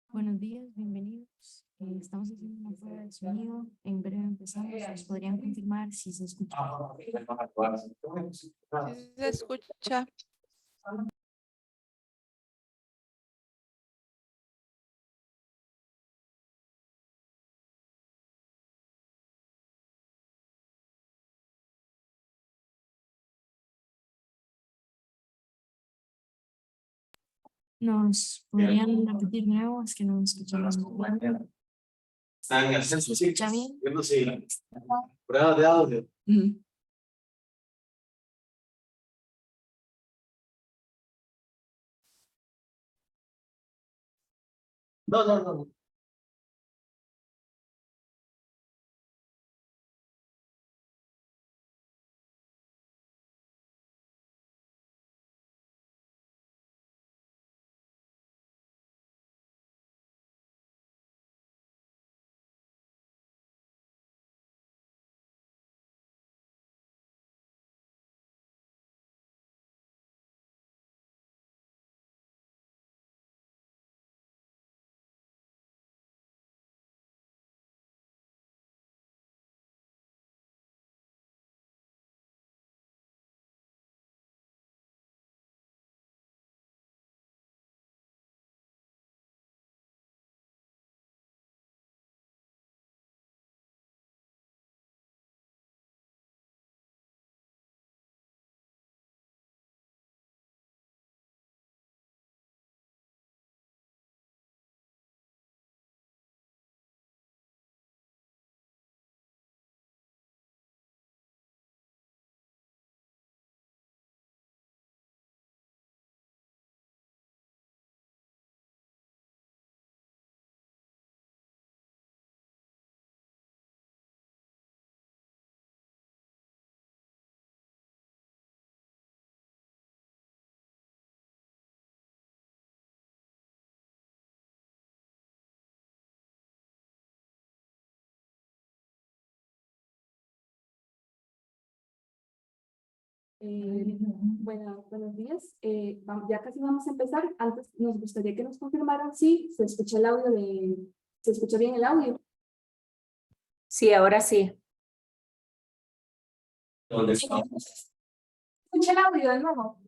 Buenos días, bienvenidos. Estamos haciendo una prueba de sonido. En breve empezamos. ¿Nos podrían confirmar si se escucha? Sí, se escucha. ¿Nos podrían repetir de nuevo? Es que no escuchamos muy bien. ¿Se escucha bien? Pruebas de audio. No. Buenos días. Ya casi vamos a empezar. Antes nos gustaría que nos confirmaran si se escucha el audio se escucha bien el audio. Sí, ahora sí. ¿Dónde estamos? ¿Escucha el audio de nuevo?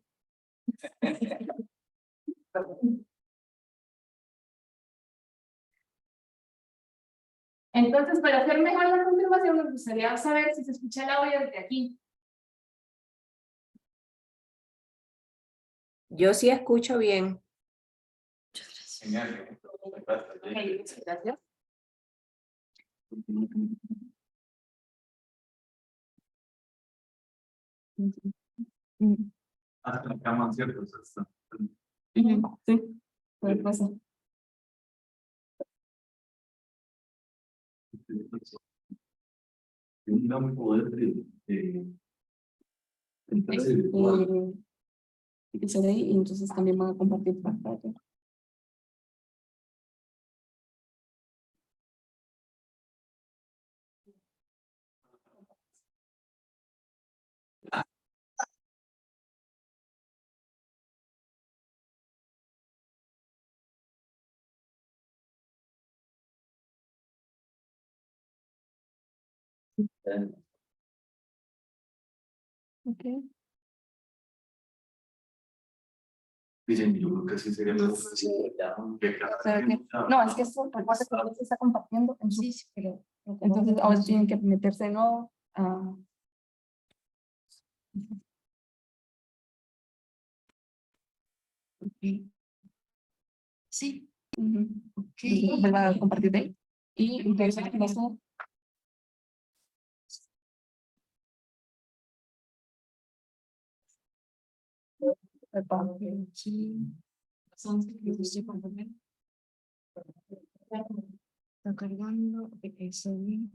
Entonces, para hacer mejor la confirmación, nos gustaría saber si se escucha el audio desde aquí. Yo sí escucho bien. Genial. Gracias. Hasta la cama, ¿cierto? Sí, puede pasar. No muy poder que se dé y entonces también van a compartir pantalla. Okay. Dicen, yo creo que sí sería No, es que esto recuerda que ahora se está compartiendo. Entonces, entonces ahora tienen que meterse de nuevo. Sí, ok. Vuelva a compartir de ahí. Y entonces eso. Aquí. Está cargando. Ok, eso bien.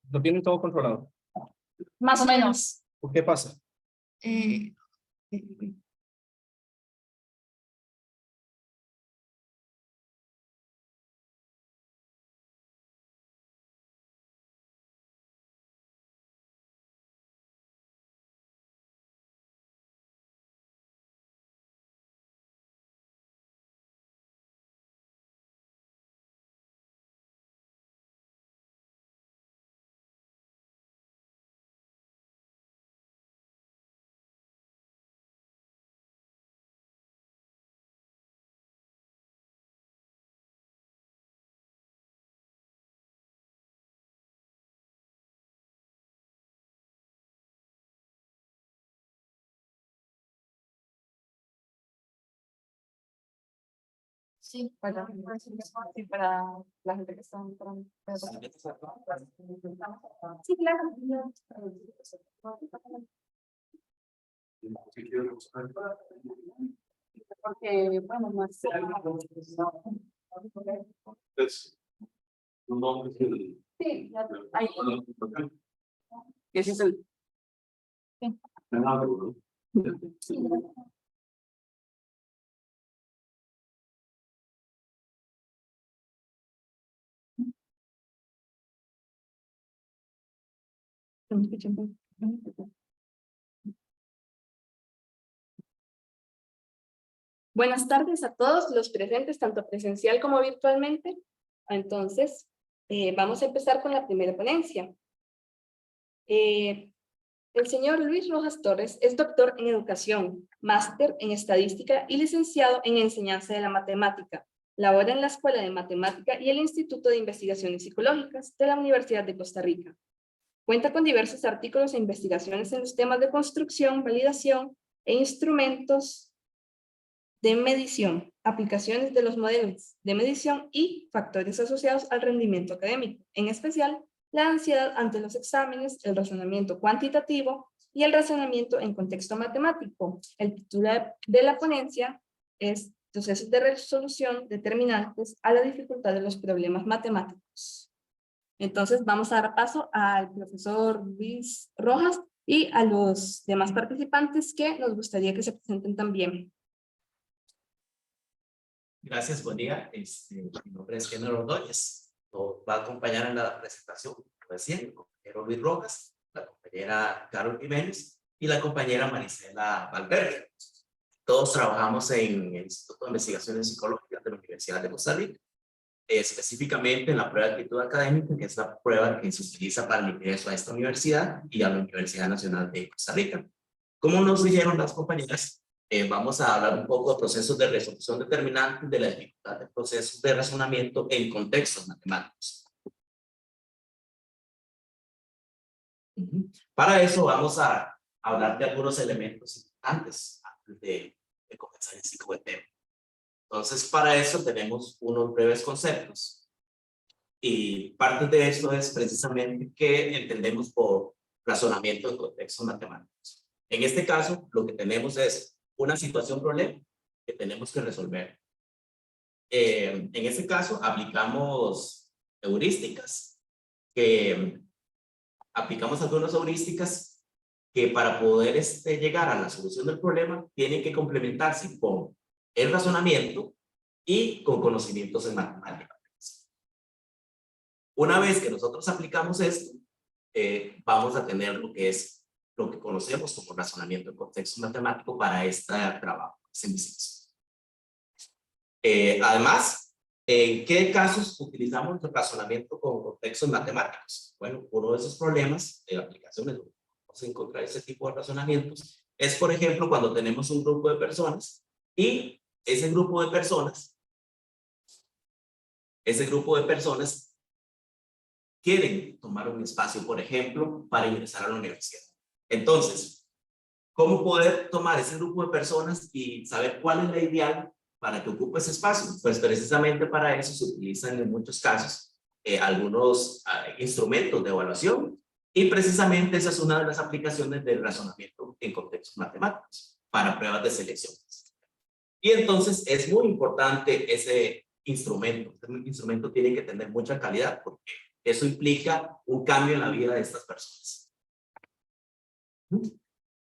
¿Lo tienen todo controlado? Más o menos. ¿Por qué pasa? Eh, Sí, para la gente que está entrando. Sí, claro. Porque, bueno, más. Sí, ahí. Ese es el. Buenas tardes a todos los presentes, tanto presencial como virtualmente. Entonces, vamos a empezar con la primera ponencia. El señor Luis Rojas Torres es doctor en educación, máster en estadística y licenciado en enseñanza de la matemática. Labora en la Escuela de Matemática y el Instituto de Investigaciones Psicológicas de la Universidad de Costa Rica. Cuenta con diversos artículos e investigaciones en los temas de construcción, validación e instrumentos de medición, aplicaciones de los modelos de medición y factores asociados al rendimiento académico, en especial la ansiedad ante los exámenes, el razonamiento cuantitativo y el razonamiento en contexto matemático. El título de la ponencia es Procesos de resolución determinantes a la dificultad de los problemas matemáticos. Entonces vamos a dar paso al profesor Luis Rojas y a los demás participantes que nos gustaría que se presenten también. Gracias, buen día. Mi nombre es Kenner Ordóñez. Nos va a acompañar en la presentación, como decía, el compañero Luis Rojas, la compañera Carol Jiménez y la compañera Marisela Valverde. Todos trabajamos en el Instituto de Investigaciones Psicológicas de la Universidad de Costa Rica específicamente en la prueba de actitud académica, que es la prueba que se utiliza para el ingreso a esta universidad y a la Universidad Nacional de Costa Rica. Como nos dijeron las compañeras, vamos a hablar un poco de procesos de resolución determinante de la dificultad de procesos de razonamiento en contextos matemáticos. Para eso vamos a hablar de algunos elementos importantes antes de comenzar el ciclo de tema. Entonces, para eso tenemos unos breves conceptos. Y parte de esto es precisamente qué entendemos por razonamiento en contextos matemáticos. En este caso, lo que tenemos es una situación problema que tenemos que resolver. En este caso, aplicamos heurísticas, algunas heurísticas que para poder llegar a la solución del problema tienen que complementarse con el razonamiento y con conocimientos en matemáticas. Una vez que nosotros aplicamos esto, vamos a tener lo que conocemos como razonamiento en contexto matemático para este trabajo. Además, ¿en qué casos utilizamos el razonamiento con contextos matemáticos? Bueno, uno de esos problemas de aplicaciones donde vamos a encontrar ese tipo de razonamientos es, por ejemplo, cuando tenemos un grupo de personas y ese grupo de personas quieren tomar un espacio, por ejemplo, para ingresar a la universidad. Entonces, ¿cómo poder tomar ese grupo de personas y saber cuál es la ideal para que ocupe ese espacio? Pues precisamente para eso se utilizan en muchos casos algunos instrumentos de evaluación, y precisamente esa es una de las aplicaciones del razonamiento en contextos matemáticos para pruebas de selección. Y entonces es muy importante ese instrumento. Este instrumento tiene que tener mucha calidad porque eso implica un cambio en la vida de estas personas.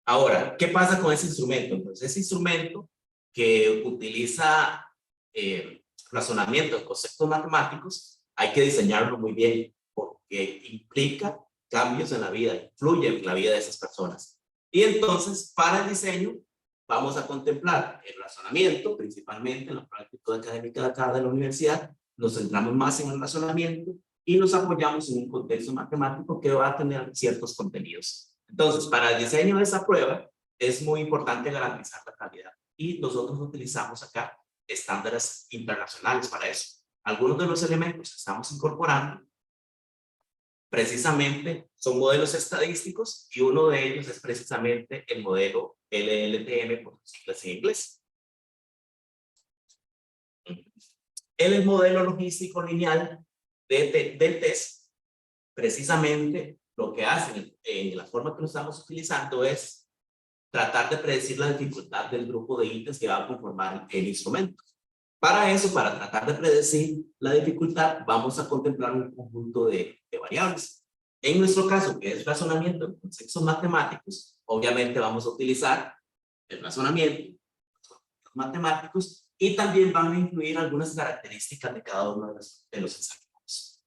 Ahora, ¿qué pasa con ese instrumento? Entonces, ese instrumento que utiliza razonamiento en conceptos matemáticos, hay que diseñarlo muy bien porque implica cambios en la vida, influye en la vida de esas personas. Y entonces, para el diseño, vamos a contemplar el razonamiento, principalmente en la práctica académica de acá de la universidad. Nos centramos más en el razonamiento y nos apoyamos en un contexto matemático que va a tener ciertos contenidos. Entonces, para el diseño de esa prueba, es muy importante garantizar la calidad. Y nosotros utilizamos acá estándares internacionales para eso. Algunos de los elementos que estamos incorporando precisamente son modelos estadísticos, y uno de ellos es precisamente el modelo LLTM, por siglas en inglés. El modelo logístico lineal del test, precisamente lo que hace en la forma que lo estamos utilizando es tratar de predecir la dificultad del grupo de ítems que va a conformar el instrumento. Para eso, para tratar de predecir la dificultad, vamos a contemplar un conjunto de variables. En nuestro caso, que es razonamiento en conceptos matemáticos, obviamente vamos a utilizar el razonamiento matemáticos, y también van a incluir algunas características de cada uno de los ensayos.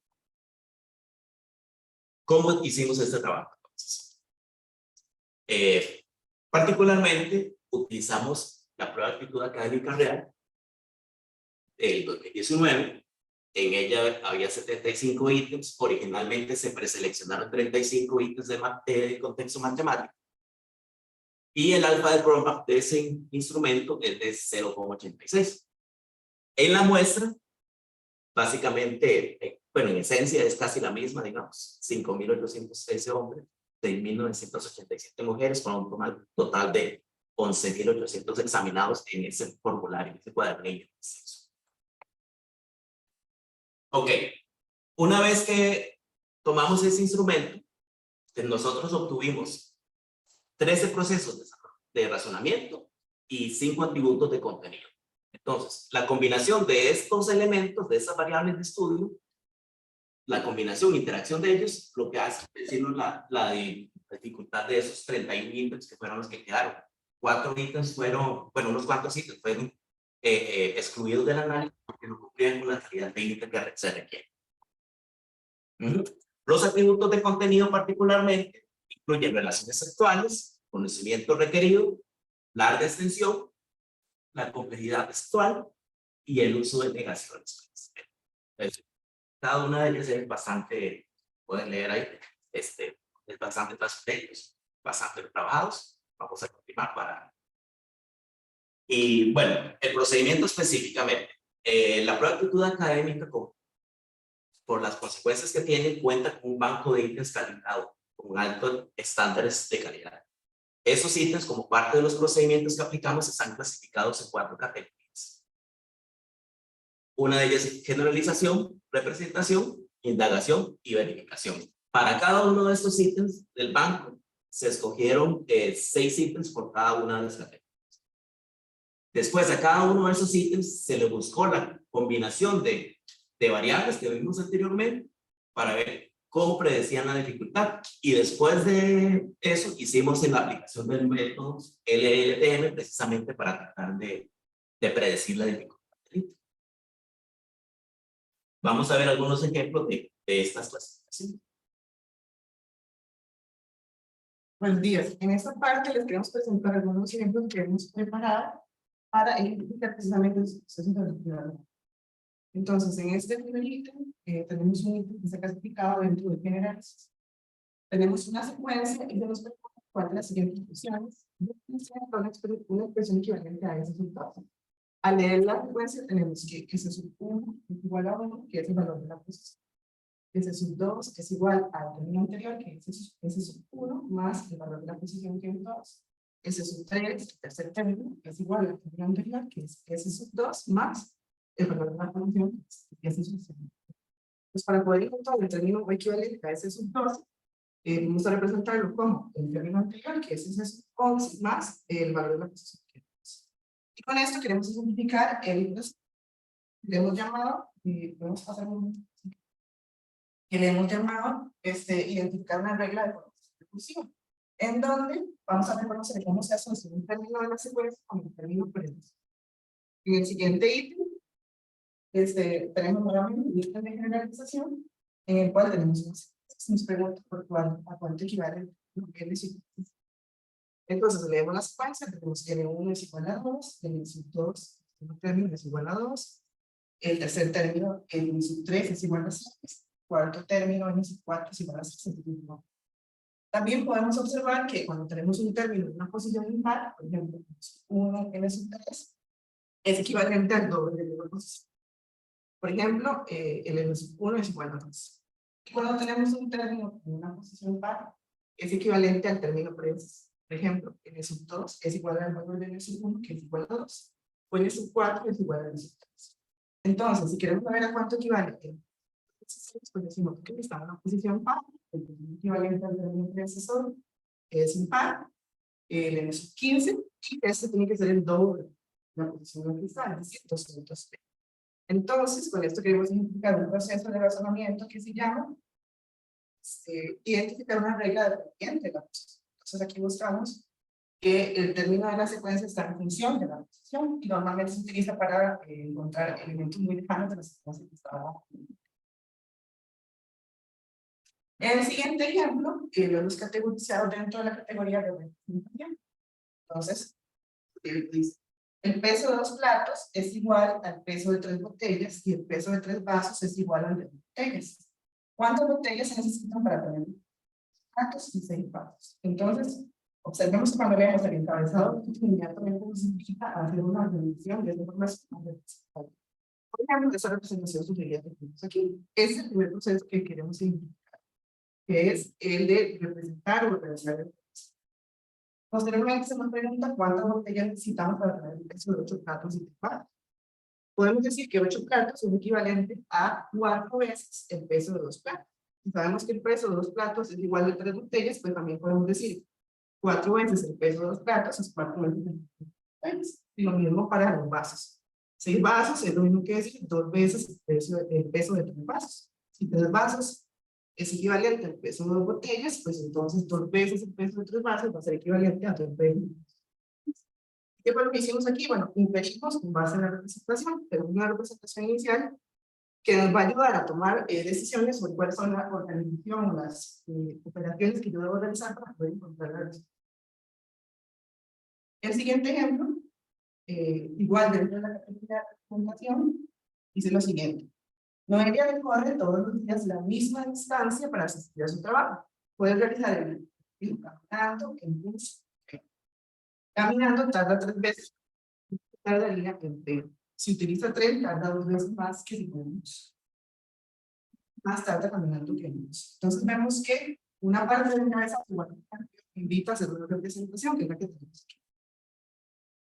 ¿Cómo hicimos este trabajo? Particularmente, utilizamos la prueba de actitud académica real del 2019. En ella había 75 ítems. Originalmente se preseleccionaron 35 ítems de contexto matemático. Y el alfa del programa de ese instrumento es de 0,86. En la muestra, básicamente, bueno, en esencia es casi la misma, digamos, 5.813 hombres, 6.987 mujeres, con un total de 11.800 examinados en ese formulario, en ese cuadernillo. Ok, una vez que tomamos ese instrumento, nosotros obtuvimos 13 procesos de razonamiento y 5 atributos de contenido. Entonces, la combinación de estos elementos, de esas variables de estudio, la combinación, interacción de ellos, lo que hace es decirnos la dificultad de esos 31 ítems que fueron los que quedaron. 4 ítems fueron, bueno, unos cuantos ítems fueron excluidos del análisis porque no cumplían con la calidad técnica que se requiere. Los atributos de contenido particularmente incluyen relaciones actuales, conocimiento requerido, larga extensión, la complejidad textual y el uso de negaciones. Cada una de ellas es bastante, pueden leer ahí, es bastante transparentes, bastante trabajados. Vamos a continuar para... Y bueno, el procedimiento específicamente. La prueba de actitud académica, por las consecuencias que tiene, cuenta con un banco de ítems calibrado con altos estándares de calidad. Esos ítems, como parte de los procedimientos que aplicamos, están clasificados en 4 categorías. Una de ellas es generalización, representación, indagación y verificación. Para cada uno de estos ítems del banco, se escogieron 6 ítems por cada una de las categorías. Después, a cada uno de esos ítems se le buscó la combinación de variables que vimos anteriormente para ver cómo predecían la dificultad. Y después de eso, hicimos en la aplicación del método LLTM precisamente para tratar de predecir la dificultad. Vamos a ver algunos ejemplos de estas clasificaciones. Buenos días. En esta parte les queremos presentar algunos ejemplos que hemos preparado para identificar precisamente los procesos de actividad. Entonces, en este primer ítem, tenemos un ítem que está clasificado dentro de generales. Tenemos una secuencia y nos pregunta cuál de las siguientes funciones una expresión equivalente a ese resultado. Al leer la secuencia, tenemos que ese sub 1 es igual a 1, que es el valor de la posición. Ese sub 2 es igual al término anterior, que es ese sub 1, más el valor de la posición que es 2. Ese sub 3, el tercer término, es igual al término anterior, que es ese sub 2, más el valor de la posición, que es ese sub 3. Pues para poder encontrar el término equivalente a ese sub 2, vamos a representarlo como el término anterior, que es ese sub 11, más el valor de la posición que es 2. Y con esto queremos simplificar el proceso. Le hemos llamado, y podemos pasar un... que le hemos llamado identificar una regla de recursiva, en donde vamos a reconocer cómo se asocia un término de la secuencia con el término previo. En el siguiente ítem, tenemos nuevamente un ítem de generalización, en el cual tenemos una secuencia. Nos pregunta a cuánto equivale el secuencia. Entonces leemos la secuencia, tenemos que N1 es igual a 2, N2 el término es igual a 2, el tercer término, N3 es igual a 6, cuarto término, N4 es igual a 6. También podemos observar que cuando tenemos un término en una posición impar, por ejemplo, 1 N3, es equivalente al doble de la posición. Por ejemplo, el N1 es igual a 2. Y cuando tenemos un término en una posición par, es equivalente al término previsto. Por ejemplo, N2 es igual al valor de N1, que es igual a 2, o N4 es igual a N3. Entonces, si queremos saber a cuánto equivale, pues decimos que está en una posición par, el equivalente al término predecesor es impar, el N15, y este tiene que ser el doble de la posición en la que está, es decir, 200. Entonces, con esto queremos identificar un proceso de razonamiento que se llama identificar una regla dependiente de la posición. Entonces, aquí buscamos que el término de la secuencia está en función de la posición y normalmente se utiliza para encontrar elementos muy lejanos de la secuencia que está abajo. En el siguiente ejemplo, lo hemos categorizado dentro de la categoría de representación. Entonces, dice: el peso de 2 platos es igual al peso de 3 botellas y el peso de 3 vasos es igual al de 2 botellas. ¿Cuántas botellas se necesitan para tener platos y 6 vasos? Entonces, observemos que cuando leemos el encabezado, inmediatamente nos invita a hacer una revisión de esa información. Por ejemplo, esa representación sugerida que tenemos aquí. Ese es el primer proceso que queremos identificar, que es el de representar o representar el peso. Posteriormente se nos pregunta cuántas botellas necesitamos para tener el peso de 8 platos y 3 vasos. Podemos decir que 8 platos es equivalente a 4 veces el peso de 2 platos. Si sabemos que el peso de 2 platos es igual a 3 botellas, pues también podemos decir 4 veces el peso de 2 platos es 4 veces el peso de 2 botellas. Y lo mismo para los vasos. 6 vasos es lo mismo que decir 2 veces el peso de 3 vasos. Si 3 vasos es equivalente al peso de 2 botellas, pues entonces 2 veces el peso de 3 vasos va a ser equivalente a 2 veces. ¿Qué fue lo que hicimos aquí? Bueno, inferimos con base en la representación, pero una representación inicial que nos va a ayudar a tomar decisiones sobre cuáles son la organización o las operaciones que yo debo realizar para poder encontrar la respuesta. El siguiente ejemplo, igual dentro de la categoría de representación, dice lo siguiente: Noelia recorre todos los días la misma distancia para asistir a su trabajo. Puede realizar el caminando, en bus. Caminando tarda 3 veces. Tardaría en tren. Si utiliza tren, tarda 2 veces más que si podemos. Más tarde caminando que en bus. Entonces vemos que una parte de una vez invita a hacer una representación, que es la que tenemos aquí.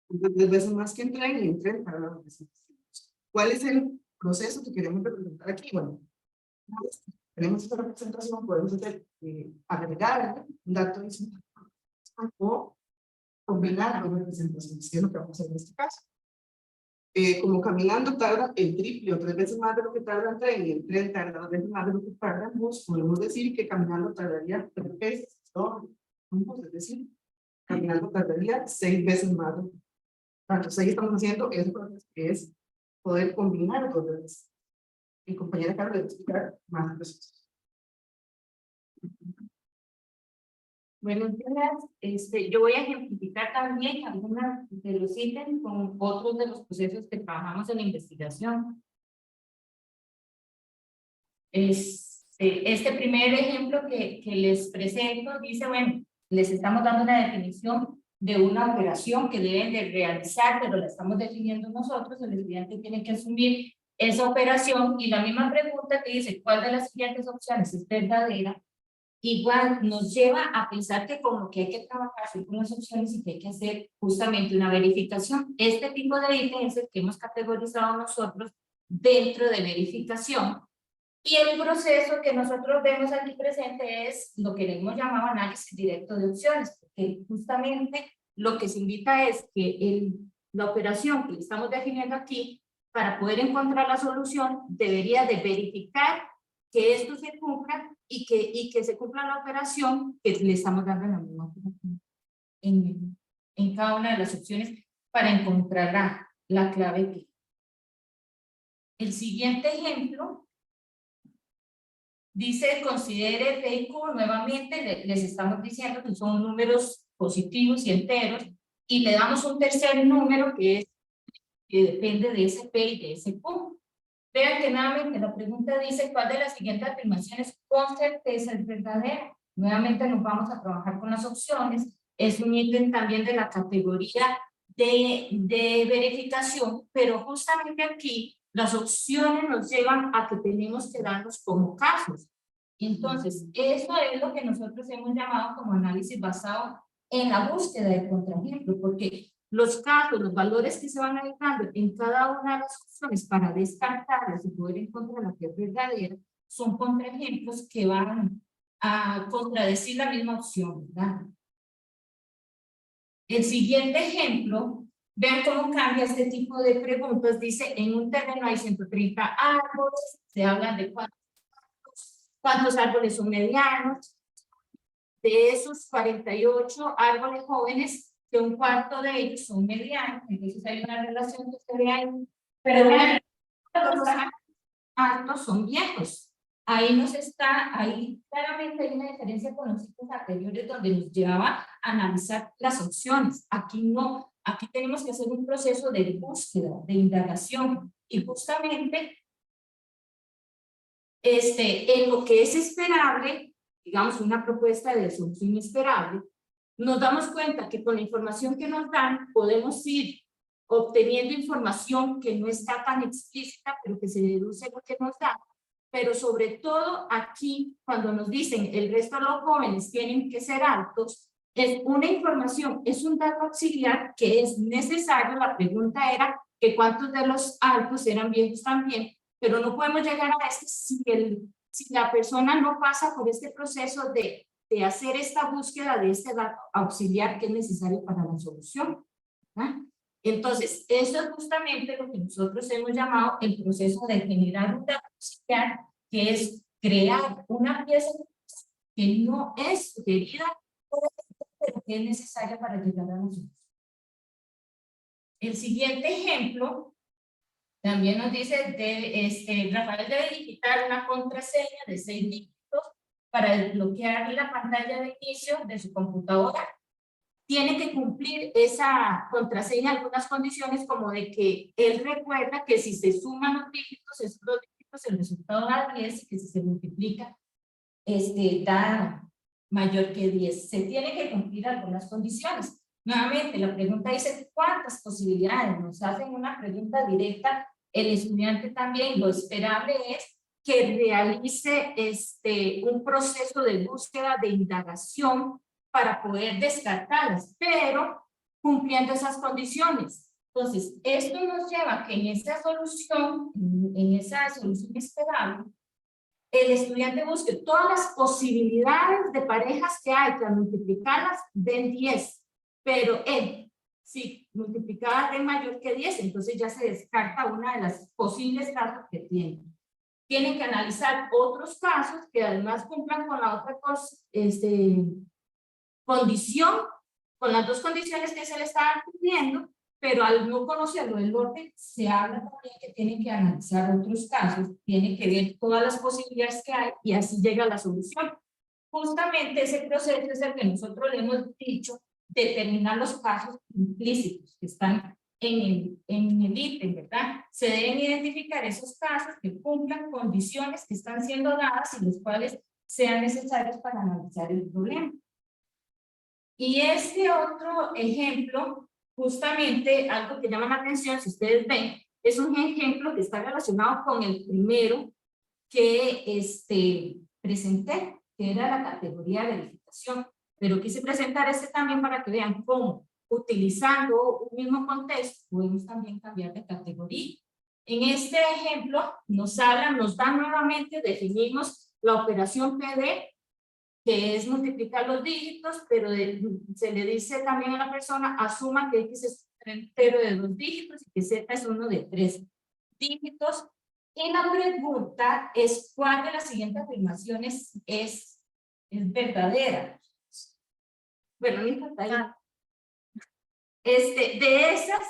2 veces más que en tren y en tren tarda 2 veces más. ¿Cuál es el proceso que queremos representar aquí? Bueno, tenemos esta representación, podemos hacer, agregar un dato adicional o combinar las representaciones, que es lo que vamos a hacer en este caso. Como caminando tarda el triple o 3 veces más de lo que tarda en tren y el tren tarda 2 veces más de lo que tarda en bus, podemos decir que caminando tardaría 3 veces, es decir, caminando tardaría 6 veces más. Entonces ahí estamos haciendo eso que es poder combinar 2 veces. Mi compañera Carla le va a explicar más procesos. Buenos días. Yo voy a ejemplificar también algunos de los ítems con otros de los procesos que trabajamos en la investigación. Este primer ejemplo que les presento dice, bueno, les estamos dando una definición de una operación que deben de realizar, pero la estamos definiendo nosotros, el estudiante tiene que asumir esa operación y la misma pregunta que dice, ¿cuál de las siguientes opciones es verdadera? Igual nos lleva a pensar que con lo que hay que trabajar son con las opciones y que hay que hacer justamente una verificación. Este tipo de ítem es el que hemos categorizado nosotros dentro de verificación. Y el proceso que nosotros vemos aquí presente es lo que le hemos llamado análisis directo de opciones, porque justamente lo que se invita es que la operación que estamos definiendo aquí, para poder encontrar la solución, debería de verificar que esto se cumpla y que se cumpla la operación que le estamos dando en la misma operación, en cada una de las opciones para encontrar la clave que. El siguiente ejemplo dice, considere PIQ, nuevamente les estamos diciendo que son números positivos y enteros, y le damos un tercer número que depende de ese P y de ese Q. Vean que nuevamente la pregunta dice, ¿cuál de las siguientes afirmaciones con certeza es verdadera? Nuevamente nos vamos a trabajar con las opciones, es un ítem también de la categoría de verificación, pero justamente aquí las opciones nos llevan a que tenemos que darnos como casos. Entonces, eso es lo que nosotros hemos llamado como análisis basado en la búsqueda del contraejemplo, porque los casos, los valores que se van agregando en cada una de las opciones para descartarlas y poder encontrar la que es verdadera, son contraejemplos que van a contradecir la misma opción, ¿verdad? El siguiente ejemplo, vean cómo cambia este tipo de preguntas. Dice, en un terreno hay 130 árboles, se habla de cuántos árboles son medianos. De esos 48 árboles jóvenes, que un cuarto de ellos son medianos, entonces hay una relación que se ve ahí, pero vean, los altos son viejos. Ahí claramente hay una diferencia con los ciclos anteriores donde nos llevaba a analizar las opciones. Aquí no, aquí tenemos que hacer un proceso de búsqueda, de indagación, y justamente en lo que es esperable, digamos una propuesta de solución esperable, nos damos cuenta que con la información que nos dan podemos ir obteniendo información que no está tan explícita, pero que se deduce lo que nos dan. Pero sobre todo aquí, cuando nos dicen el resto de los jóvenes tienen que ser altos, es una información, es un dato auxiliar que es necesario. La pregunta era que cuántos de los altos eran viejos también, pero no podemos llegar a esto si la persona no pasa por este proceso de hacer esta búsqueda de este dato auxiliar que es necesario para la solución, ¿verdad? Entonces, eso es justamente lo que nosotros hemos llamado el proceso de generar un dato auxiliar, que es crear una pieza que no es sugerida, pero que es necesaria para llegar a nosotros. El siguiente ejemplo también nos dice, Rafael debe digitar una contraseña de 6 dígitos para desbloquear la pantalla de inicio de su computadora. Tiene que cumplir esa contraseña algunas condiciones, como de que él recuerda que si se suman los dígitos, esos 2 dígitos pues el resultado da 10, que si se multiplica, da mayor que 10. Se tiene que cumplir algunas condiciones. Nuevamente, la pregunta dice, ¿cuántas posibilidades? Nos hacen una pregunta directa. El estudiante también, lo esperable es que realice un proceso de búsqueda, de indagación, para poder descartarlas, pero cumpliendo esas condiciones. Entonces, esto nos lleva a que en esa solución esperable, el estudiante busque todas las posibilidades de parejas que hay, que al multiplicarlas den 10, pero si multiplicadas den mayor que 10, entonces ya se descarta una de las posibles casos que tiene. Tienen que analizar otros casos que además cumplan con la otra condición, con las dos condiciones que se le estaban cumpliendo, pero al no conocerlo el orden, se habla también que tienen que analizar otros casos, tienen que ver todas las posibilidades que hay y así llega a la solución. Justamente ese proceso es el que nosotros le hemos dicho, determinar los casos implícitos que están en el ítem, ¿verdad? Se deben identificar esos casos que cumplan condiciones que están siendo dadas y los cuales sean necesarios para analizar el problema. Y este otro ejemplo, justamente algo que llama la atención, si ustedes ven, es un ejemplo que está relacionado con el primero que presenté, que era la categoría de verificación, pero quise presentar también para que vean cómo, utilizando un mismo contexto, podemos también cambiar de categoría. En este ejemplo nos da nuevamente, definimos la operación PD, que es multiplicar los dígitos, pero se le dice también a la persona, asuma que X es un entero de 2 dígitos y que Z es uno de 3 dígitos. Y la pregunta es, ¿cuál de las siguientes afirmaciones es verdadera? Bueno, no importa. De esas,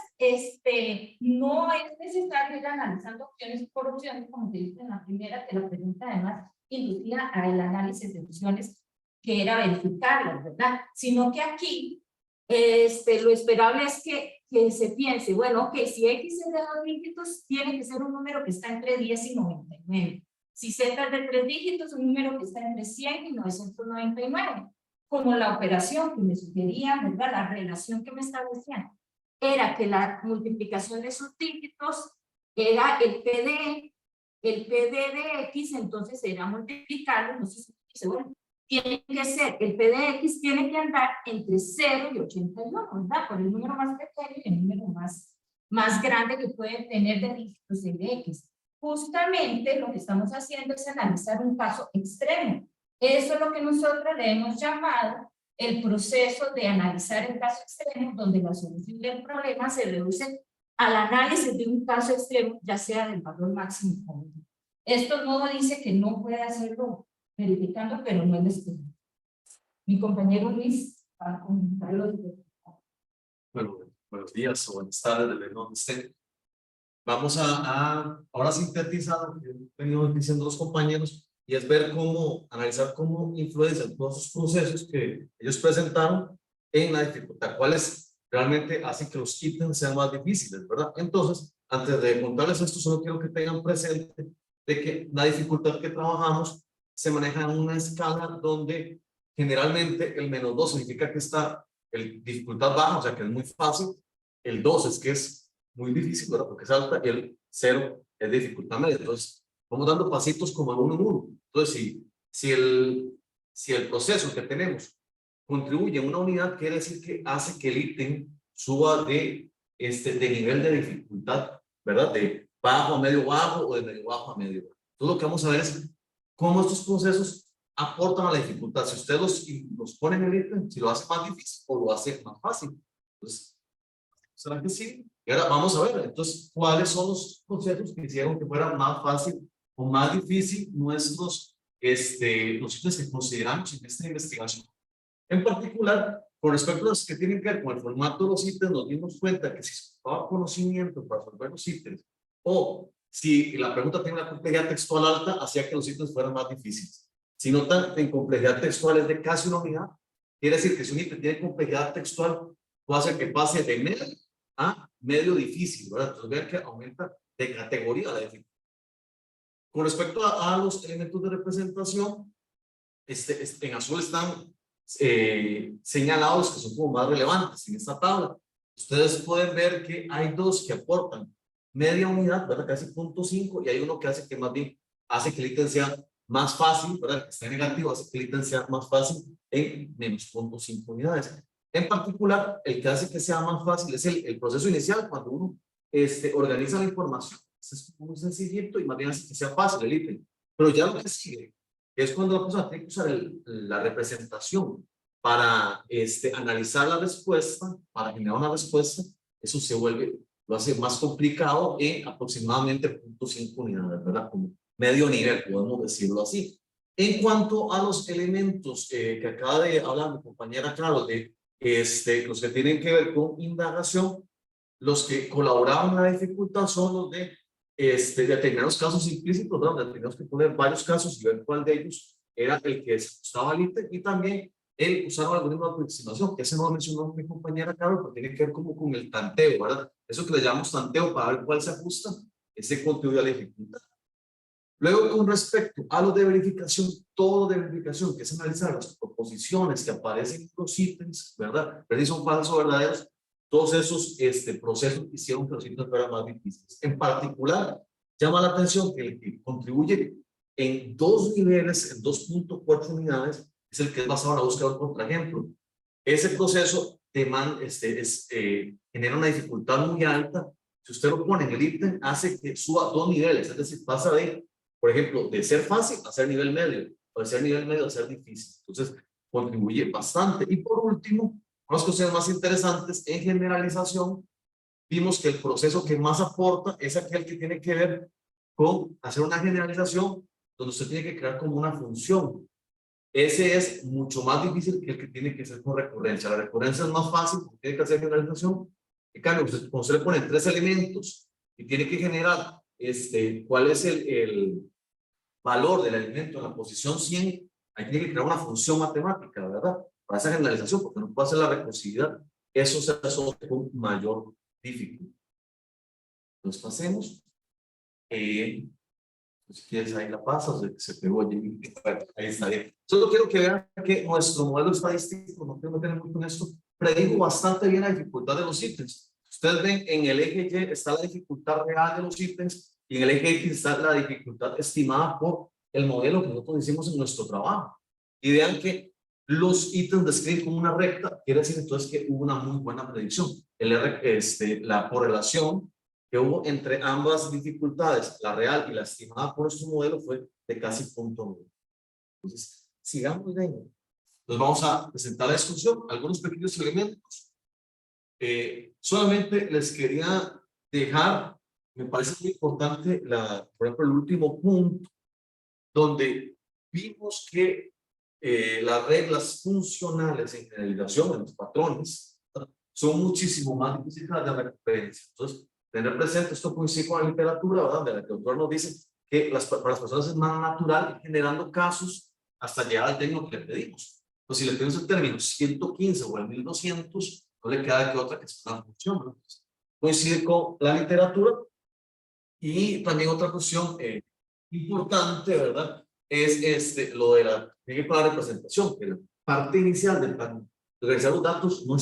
no es necesario ir analizando opciones por opciones, como te dije en la primera, que la pregunta además inducía al análisis de opciones, que era verificarlas, ¿verdad? Sino que aquí, lo esperable es que se piense, bueno, ok, si X es de 2 dígitos, tiene que ser un número que está entre 10 y 99. Si Z es de 3 dígitos, un número que está entre 100 y 999. Como la operación que me sugería, ¿verdad? La relación que me establecían, era que la multiplicación de sus dígitos era el PD de X, entonces era multiplicarlo, entonces, bueno, tiene que ser, el P de X tiene que andar entre 0 y 81, ¿verdad? Por el número más pequeño y el número más grande que puede tener de dígitos de X. Justamente lo que estamos haciendo es analizar un caso extremo. Eso es lo que nosotros le hemos llamado el proceso de analizar el caso extremo, donde la solución del problema se reduce al análisis de un caso extremo, ya sea del valor máximo común. Esto no dice que no puede hacerlo verificando, pero no es necesario. Mi compañero Luis va a comentarlo. Bueno, buenos días o buenas tardes, desde donde estén. Vamos a ahora sintetizar lo que han venido diciendo los compañeros, y es ver cómo, analizar cómo influencian todos esos procesos que ellos presentaron en la dificultad, cuáles realmente hacen que los ítems sean más difíciles, ¿verdad? Entonces, antes de contarles esto, solo quiero que tengan presente de que la dificultad que trabajamos se maneja en una escala donde generalmente el -2 significa que está el dificultad baja, o sea que es muy fácil, el 2 es que es muy difícil, ¿verdad? Porque es alta, y el 0 es dificultad media. Entonces, vamos dando pasitos como de uno en uno. Entonces, si el proceso que tenemos contribuye a una unidad, quiere decir que hace que el ítem suba de nivel de dificultad, ¿verdad? De bajo a medio bajo o de medio bajo a medio bajo. Entonces, lo que vamos a ver es cómo estos procesos aportan a la dificultad. Si ustedes los ponen en el ítem, si lo hace más difícil o lo hace más fácil. Entonces, ¿será que sí? Y ahora vamos a ver, entonces, ¿cuáles son los procesos que hicieron que fuera más fácil o más difícil los ítems que consideramos en esta investigación? En particular, con respecto a los que tienen que ver con el formato de los ítems, nos dimos cuenta que si se ocupaba conocimiento para resolver los ítems, o si la pregunta tiene una complejidad textual alta, hacía que los ítems fueran más difíciles. Si notan, en complejidad textual es de casi una unidad, quiere decir que si un ítem tiene complejidad textual, puede hacer que pase de medio a medio difícil, ¿verdad? Entonces vean que aumenta de categoría la dificultad. Con respecto a los elementos de representación, en azul están señalados que son como más relevantes en esta tabla. Ustedes pueden ver que hay dos que aportan media unidad, ¿verdad? Casi 0.5, y hay uno que hace que más bien hace que el ítem sea más fácil, ¿verdad? El que está negativo hace que el ítem sea más fácil en menos 0.5 unidades. En particular, el que hace que sea más fácil es el proceso inicial, cuando uno organiza la información. Es muy sencillito y más bien hace que sea fácil el ítem. Pero ya lo que sigue es cuando la persona tiene que usar la representación para analizar la respuesta, para generar una respuesta, eso se vuelve, lo hace más complicado en aproximadamente 0.5 unidades, ¿verdad? Como medio nivel, podemos decirlo así. En cuanto a los elementos que acaba de hablar mi compañera Carlos, de los que tienen que ver con indagación, los que colaboraban en la dificultad son los de determinados casos implícitos, donde teníamos que poner varios casos y ver cuál de ellos era el que se ajustaba al ítem, y también el usar un algoritmo de aproximación, que ese no lo mencionó mi compañera Carol, pero tiene que ver como con el tanteo, ¿verdad? Eso que le llamamos tanteo para ver cuál se ajusta, ese contribuye a la dificultad. Luego, con respecto a lo de verificación, todo de verificación, que es analizar las proposiciones que aparecen en los ítems, ¿verdad? Pero si son falsos o verdaderos, todos esos procesos hicieron que los ítems fueran más difíciles. En particular, llama la atención que el que contribuye en dos niveles, en 2.4 unidades, es el que es basado en la búsqueda del contraejemplo. Ese proceso genera una dificultad muy alta. Si usted lo pone en el ítem, hace que suba 2 niveles, es decir, pasa de, por ejemplo, de ser fácil a ser nivel medio, o de ser nivel medio a ser difícil. Entonces, contribuye bastante. Y por último, unas cuestiones más interesantes, en generalización, vimos que el proceso que más aporta es aquel que tiene que ver con hacer una generalización, donde usted tiene que crear como una función. Ese es mucho más difícil que el que tiene que ser con recurrencia. La recurrencia es más fácil porque tiene que hacer generalización. En cambio, cuando usted le pone 3 elementos y tiene que generar cuál es el valor del elemento en la posición 100, ahí tiene que crear una función matemática, ¿verdad? Para esa generalización, porque no puede hacer la recursividad. Eso se asocia con mayor dificultad. Entonces pasemos. Si quieres ahí la pasas, se pegó allí. Ahí está bien. Solo quiero que vean que nuestro modelo estadístico, no quiero meterme mucho en esto, predijo bastante bien la dificultad de los ítems. Ustedes ven, en el eje Y está la dificultad real de los ítems y en el eje X está la dificultad estimada por el modelo que nosotros hicimos en nuestro trabajo. Y vean que los ítems describen como una recta, quiere decir entonces que hubo una muy buena predicción. La correlación que hubo entre ambas dificultades, la real y la estimada por nuestro modelo, fue de casi 0.9. Entonces, sigamos de ahí. Entonces vamos a presentar la discusión, algunos pequeños elementos. Solamente les quería dejar, me parece muy importante, por ejemplo, el último punto, donde vimos que las reglas funcionales en generalización, en los patrones, son muchísimo más difíciles de la recurrencia. Entonces, tener presente esto coincide con la literatura, ¿verdad? De la que el autor nos dice que para las personas es más natural ir generando casos hasta llegar al término que le pedimos. Pues si le pedimos el término 115 o el 1200, no le queda que otra que es una función, ¿no? Entonces, coincide con la literatura. Y también otra cuestión importante, ¿verdad? Es lo de la representación, que la parte inicial del plan de realizar los datos no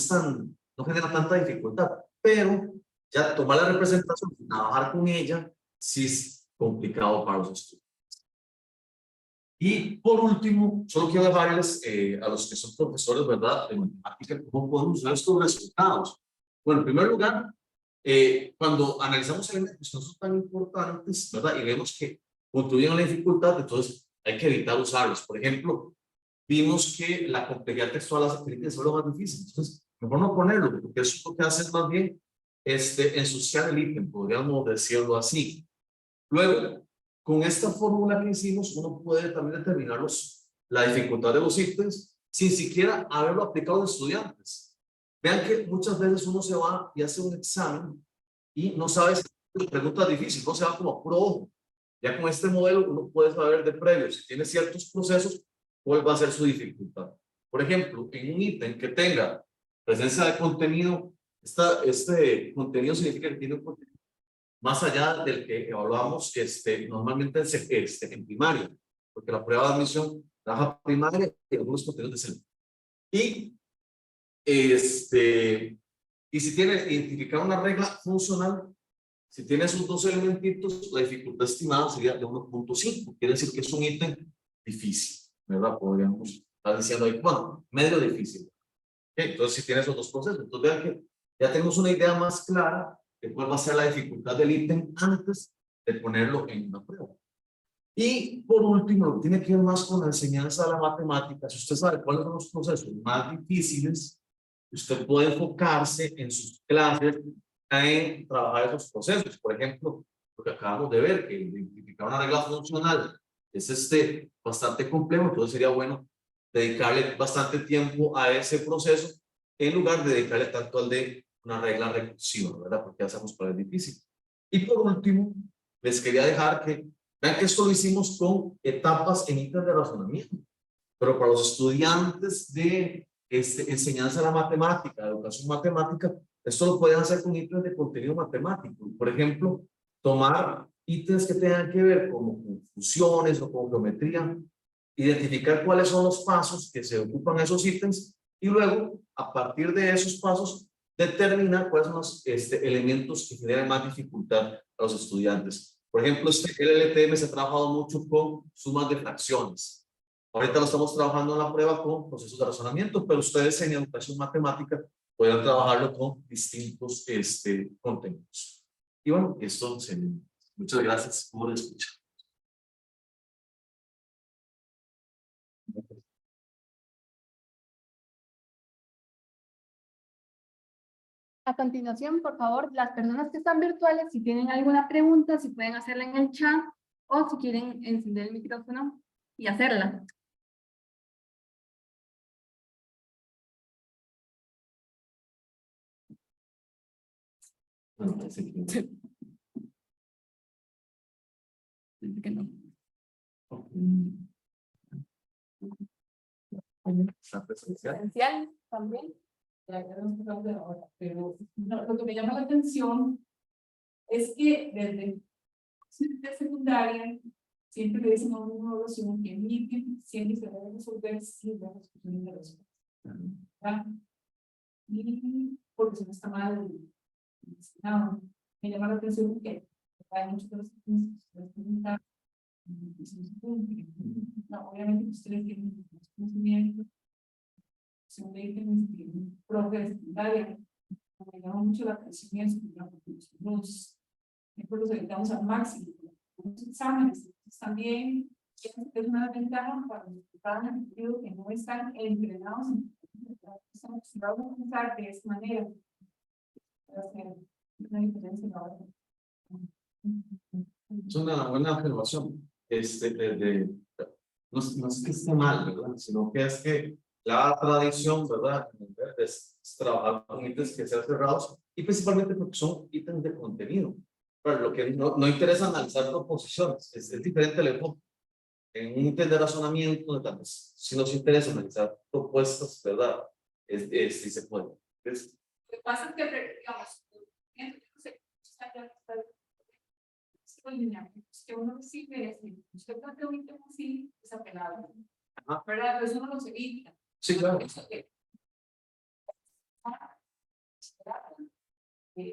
genera tanta dificultad, pero ya tomar la representación, trabajar con ella, sí es complicado para los estudiantes. Y por último, solo quiero dejarles a los que son profesores, ¿verdad?, de matemática, cómo podemos usar estos resultados. Bueno, en primer lugar, cuando analizamos elementos que no son tan importantes, ¿verdad?, y vemos que contribuyen a la dificultad, entonces hay que evitar usarlos. Por ejemplo, vimos que la complejidad textual hace que es lo más difícil. Entonces, mejor no ponerlo, porque eso lo que hace es más bien ensuciar el ítem, podríamos decirlo así. Luego, con esta fórmula que hicimos, uno puede también determinar la dificultad de los ítems sin siquiera haberlo aplicado a los estudiantes. Vean que muchas veces uno se va y hace un examen y no sabe si la pregunta es difícil, no se va como a puro ojo. Ya con este modelo uno puede saber de previo si tiene ciertos procesos, cuál va a ser su dificultad. Por ejemplo, en un ítem que tenga presencia de contenido, este contenido significa que tiene un contenido más allá del que evaluamos normalmente en primaria, porque la prueba de admisión trabaja primaria y algunos contenidos de SELEC. Y si tiene identificado una regla funcional, si tiene esos dos elementitos, la dificultad estimada sería de 1.5. Quiere decir que es un ítem difícil, ¿verdad? Podríamos estar diciendo ahí, bueno, medio difícil. ¿Okay? Entonces, si tiene esos dos procesos, entonces vean que ya tenemos una idea más clara de cuál va a ser la dificultad del ítem antes de ponerlo en una prueba. Y por último, lo que tiene que ver más con la enseñanza de la matemática, si usted sabe cuáles son los procesos más difíciles, usted puede enfocarse en sus clases en trabajar esos procesos. Por ejemplo, lo que acabamos de ver, que identificar una regla funcional es bastante complejo, entonces sería bueno dedicarle bastante tiempo a ese proceso en lugar de dedicarle tanto al de una regla recursiva, ¿verdad? Porque ya sabemos cuál es difícil. Y por último, les quería dejar que vean que esto lo hicimos con etapas en ítems de razonamiento, pero para los estudiantes de enseñanza de la matemática, de educación matemática, esto lo pueden hacer con ítems de contenido matemático. Por ejemplo, tomar ítems que tengan que ver con funciones o con geometría, identificar cuáles son los pasos que se ocupan esos ítems y luego, a partir de esos pasos, determinar cuáles son los elementos que generan más dificultad a los estudiantes. Por ejemplo, el LTM se ha trabajado mucho con sumas de fracciones. Ahorita lo estamos trabajando en la prueba con procesos de razonamiento, pero ustedes en educación matemática pueden trabajarlo con distintos contenidos. Y bueno, esto sería. Muchas gracias por escuchar. A continuación, por favor, las personas que están virtuales, si tienen alguna pregunta, si pueden hacerla en el chat o si quieren encender el micrófono y hacerla. Dice que no. Presencial también. Pero lo que me llama la atención es que desde de secundaria siempre le dicen a una evaluación que MIPIM siempre se debe resolver sin la discusión de respuesta. Y porque si no está mal, no, me llama la atención que hay muchos de los no, obviamente ustedes tienen conocimiento, son de profe de secundaria, me llama mucho la atención eso, porque nosotros nos dedicamos al máximo, los exámenes, también es una ventaja para los que están en el sentido que no están entrenados, están acostumbrados a pensar de esta manera, hacer una diferencia en la hora. Es una buena observación. No es que esté mal, ¿verdad? Sino que es que la tradición, ¿verdad? Es trabajar con ítems que sean cerrados y principalmente porque son ítems de contenido. Pero lo que no interesa analizar proposiciones, es diferente el enfoque. En un ítem de razonamiento, tal vez, si nos interesa analizar propuestas, ¿verdad? Sí se puede. Lo que pasa es que, digamos, que uno recibe es que usted plantea un ítem así, es apelable. ¿Verdad? Pero eso no lo se evita. Sí, claro.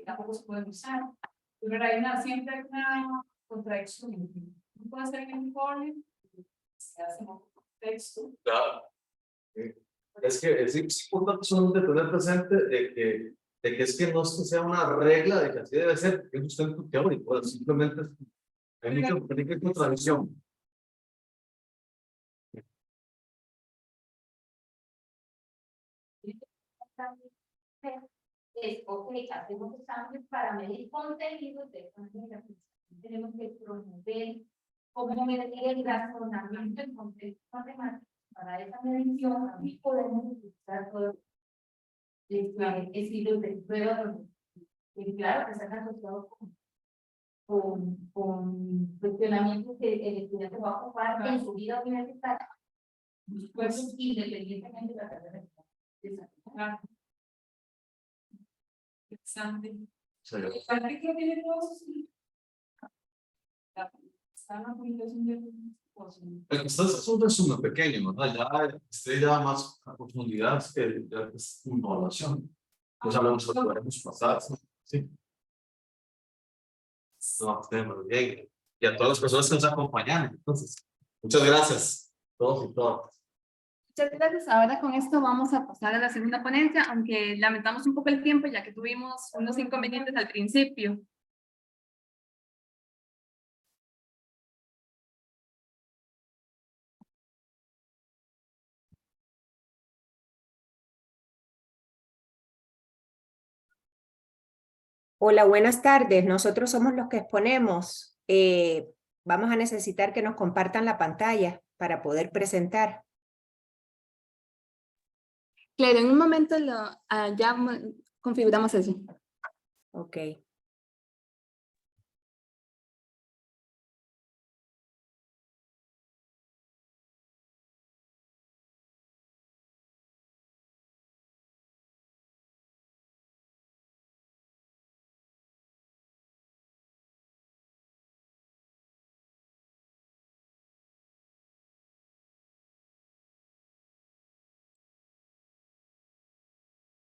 Tampoco se puede usar. Pero siempre hay una contradicción. No puede hacer el informe, se hace en otro contexto. Claro. Es que es importante solamente tener presente de que es que no es que sea una regla de que así debe ser, porque es un sustento teórico, simplemente hay mucha contradicción. Es, ok, hacemos exámenes para medir contenidos de esta manera. Tenemos que promover cómo medir el razonamiento en contexto matemático para esa medición y podemos utilizar todo estilos de prueba y claro que están asociados con cuestionamientos que el estudiante va a ocupar en su vida universitaria, pues independientemente de la carrera. Interesante. El artículo tiene todos sus El que ustedes es un resumen pequeño, ¿verdad? Ya usted ya más a profundidad que ya es una evaluación. Pues hablamos de lo que haremos pasar, ¿sí? No, tenemos bien. Y a todas las personas que nos acompañan, entonces, muchas gracias, todos y todas. Muchas gracias. Ahora con esto vamos a pasar a la segunda ponencia, aunque lamentamos un poco el tiempo ya que tuvimos unos inconvenientes al principio. Hola, buenas tardes. Nosotros somos los que exponemos. Vamos a necesitar que nos compartan la pantalla para poder presentar. Claro, en un momento ya configuramos eso. Ok.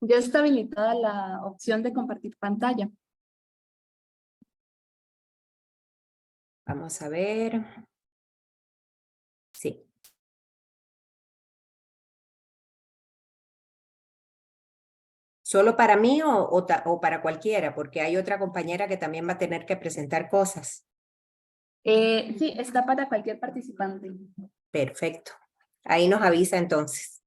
Ya está habilitada la opción de compartir pantalla. Vamos a ver. Sí. ¿Solo para mí o para cualquiera? Porque hay otra compañera que también va a tener que presentar cosas. Sí, está para cualquier participante. Perfecto. Ahí nos avisa entonces.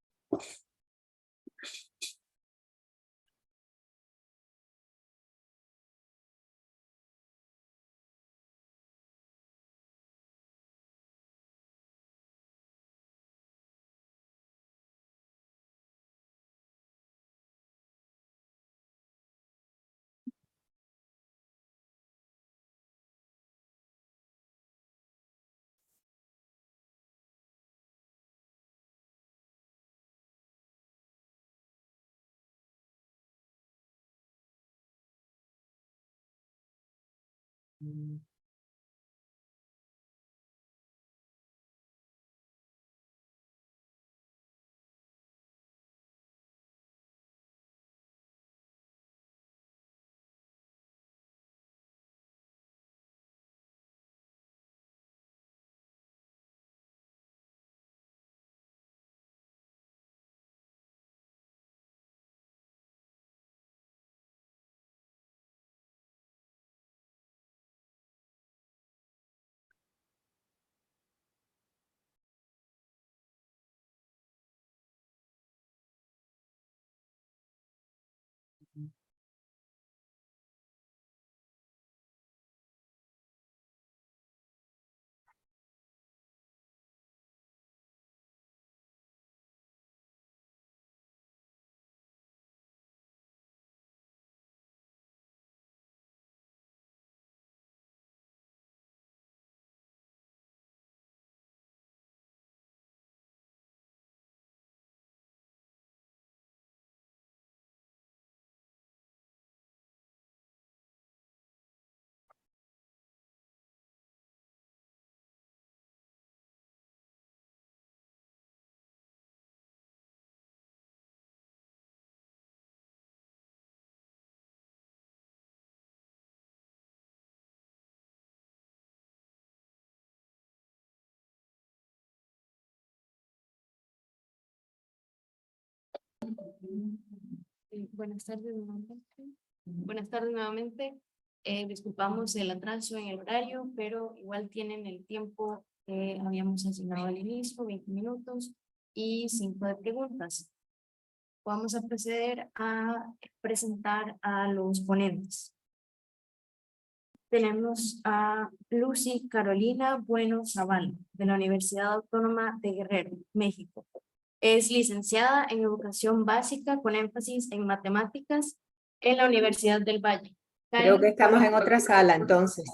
Buenas tardes nuevamente. Buenas tardes nuevamente. Disculpamos el atraso en el horario, pero igual tienen el tiempo que habíamos asignado al inicio, 20 minutos y 5 de preguntas. Vamos a proceder a presentar a los ponentes. Tenemos a Lucy Carolina Bueno Zavala, de la Universidad Autónoma de Guerrero, México. Es licenciada en Educación Básica con énfasis en Matemáticas en la Universidad del Valle. Creo que estamos en otra sala, entonces.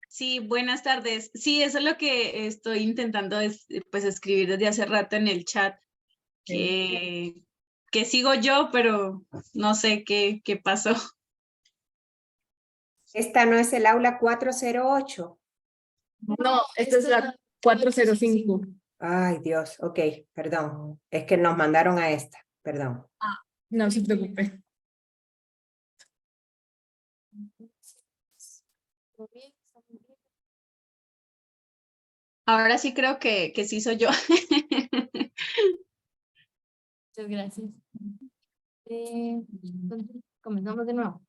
Sí, buenas tardes. Sí, eso es lo que estoy intentando pues escribir desde hace rato en el chat, que sigo yo, pero no sé qué pasó. Esta no es el aula 408. No, esta es la 405. Ay, Dios, ok, perdón. Es que nos mandaron a esta, perdón. No se preocupe. Ahora sí creo que sí soy yo. Muchas gracias. Entonces, comenzamos de nuevo.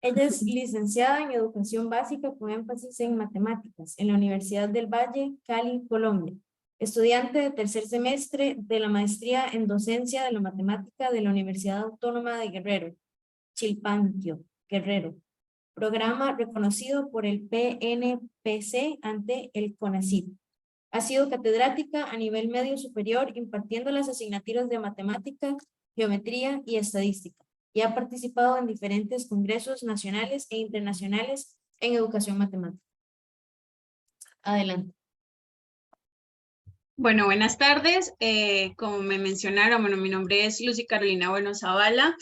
Ella es licenciada en Educación Básica con énfasis en Matemáticas en la Universidad del Valle, Cali, Colombia. Estudiante de tercer semestre de la Maestría en Docencia de la Matemática de la Universidad Autónoma de Guerrero, Chilpanquio, Guerrero. Programa reconocido por el PNPC ante el CONACYT. Ha sido catedrática a nivel medio superior impartiendo las asignaturas de Matemática, Geometría y Estadística, y ha participado en diferentes congresos nacionales e internacionales en educación matemática. Adelante. Bueno, buenas tardes. Como me mencionaron, bueno, mi nombre es Lucy Carolina Bueno Zavala.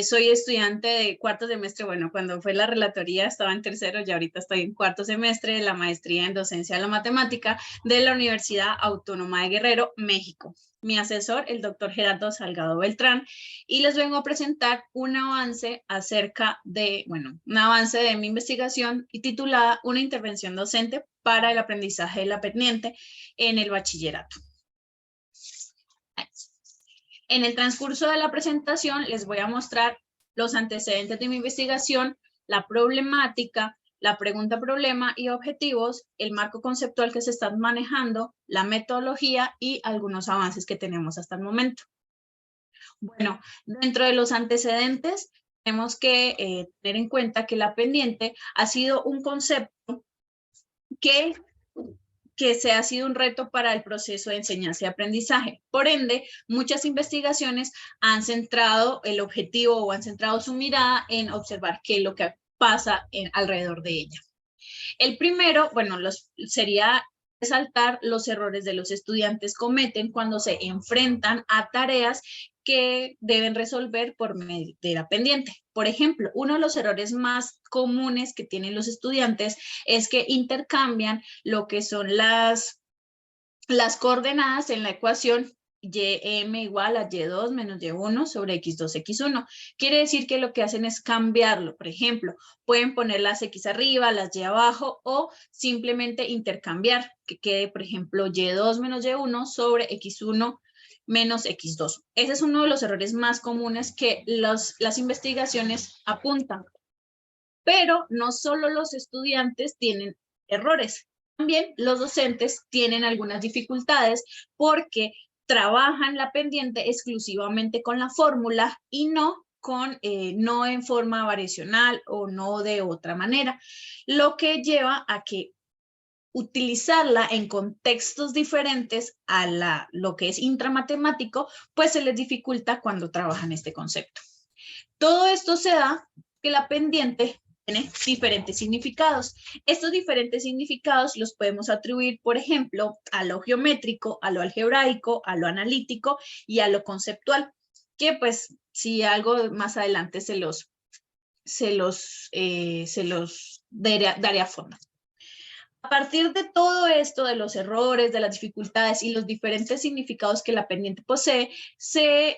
Soy estudiante de cuarto semestre, bueno, cuando fue la relatoría estaba en tercero y ahorita estoy en cuarto semestre de la maestría en docencia de la matemática de la Universidad Autónoma de Guerrero, México. Mi asesor, el doctor Gerardo Salgado Beltrán, y les vengo a presentar un avance acerca de, bueno, un avance de mi investigación y titulada Una intervención docente para el aprendizaje de la pendiente en el bachillerato. En el transcurso de la presentación les voy a mostrar los antecedentes de mi investigación, la problemática, la pregunta problema y objetivos, el marco conceptual que se está manejando, la metodología y algunos avances que tenemos hasta el momento. Bueno, dentro de los antecedentes tenemos que tener en cuenta que la pendiente ha sido un concepto que se ha sido un reto para el proceso de enseñanza y aprendizaje. Por ende, muchas investigaciones han centrado el objetivo o han centrado su mirada en observar qué es lo que pasa alrededor de ella. El primero, bueno, sería resaltar los errores de los estudiantes cometen cuando se enfrentan a tareas que deben resolver por medio de la pendiente. Por ejemplo, uno de los errores más comunes que tienen los estudiantes es que intercambian lo que son las coordenadas en la ecuación y(m) igual a y2 menos y1 sobre x2, x1. Quiere decir que lo que hacen es cambiarlo. Por ejemplo, pueden poner las x arriba, las y abajo o simplemente intercambiar, que quede, por ejemplo, y2 menos y1 sobre x1 menos x2. Ese es uno de los errores más comunes que las investigaciones apuntan. Pero no solo los estudiantes tienen errores, también los docentes tienen algunas dificultades porque trabajan la pendiente exclusivamente con la fórmula y no en forma variacional o no de otra manera, lo que lleva a que utilizarla en contextos diferentes a lo que es intramatemático, pues se les dificulta cuando trabajan este concepto. Todo esto se da que la pendiente tiene diferentes significados. Estos diferentes significados los podemos atribuir, por ejemplo, a lo geométrico, a lo algebraico, a lo analítico y a lo conceptual, que pues si algo más adelante se los daría forma. A partir de todo esto, de los errores, de las dificultades y los diferentes significados que la pendiente posee,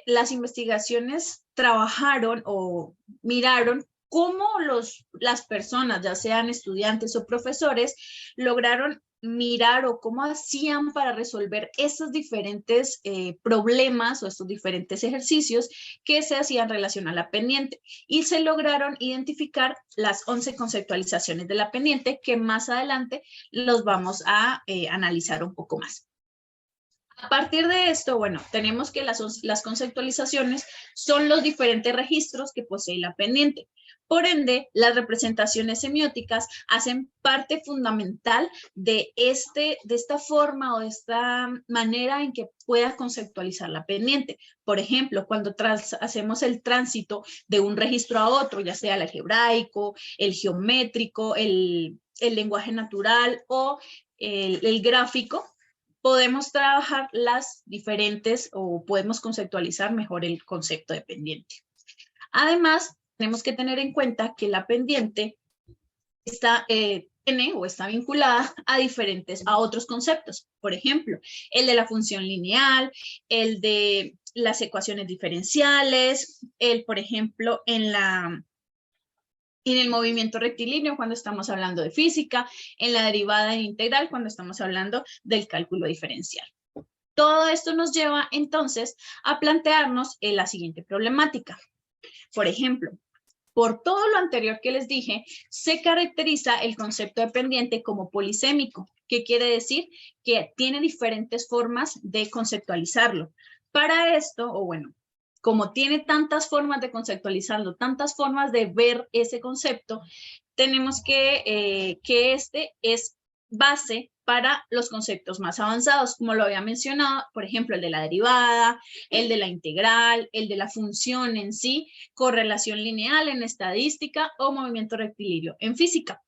las investigaciones trabajaron o miraron cómo las personas, ya sean estudiantes o profesores, lograron mirar o cómo hacían para resolver esos diferentes problemas o estos diferentes ejercicios que se hacían en relación a la pendiente, y se lograron identificar las 11 conceptualizaciones de la pendiente que más adelante los vamos a analizar un poco más. A partir de esto, bueno, tenemos que las conceptualizaciones son los diferentes registros que posee la pendiente. Por ende, las representaciones semióticas hacen parte fundamental de esta forma o de esta manera en que pueda conceptualizar la pendiente. Por ejemplo, cuando hacemos el tránsito de un registro a otro, ya sea el algebraico, el geométrico, el lenguaje natural o el gráfico, podemos trabajar las diferentes o podemos conceptualizar mejor el concepto de pendiente. Además, tenemos que tener en cuenta que la pendiente está, tiene o está vinculada a otros conceptos. Por ejemplo, el de la función lineal, el de las ecuaciones diferenciales, por ejemplo, en el movimiento rectilíneo cuando estamos hablando de física, en la derivada integral cuando estamos hablando del cálculo diferencial. Todo esto nos lleva entonces a plantearnos la siguiente problemática. Por ejemplo, por todo lo anterior que les dije, se caracteriza el concepto de pendiente como polisémico, que quiere decir que tiene diferentes formas de conceptualizarlo. Para esto, o bueno, como tiene tantas formas de conceptualizarlo, tantas formas de ver ese concepto, tenemos que este es base para los conceptos más avanzados, como lo había mencionado, por ejemplo, el de la derivada, el de la integral, el de la función en sí, correlación lineal en estadística o movimiento rectilíneo en física.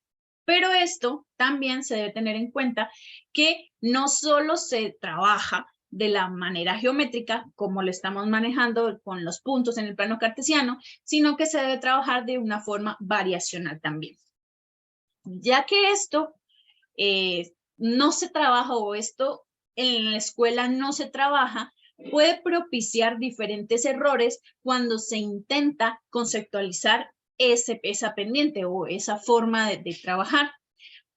Pero esto también se debe tener en cuenta que no solo se trabaja de la manera geométrica, como lo estamos manejando con los puntos en el plano cartesiano, sino que se debe trabajar de una forma variacional también. Ya que esto no se trabaja o esto en la escuela no se trabaja, puede propiciar diferentes errores cuando se intenta conceptualizar esa pendiente o esa forma de trabajar.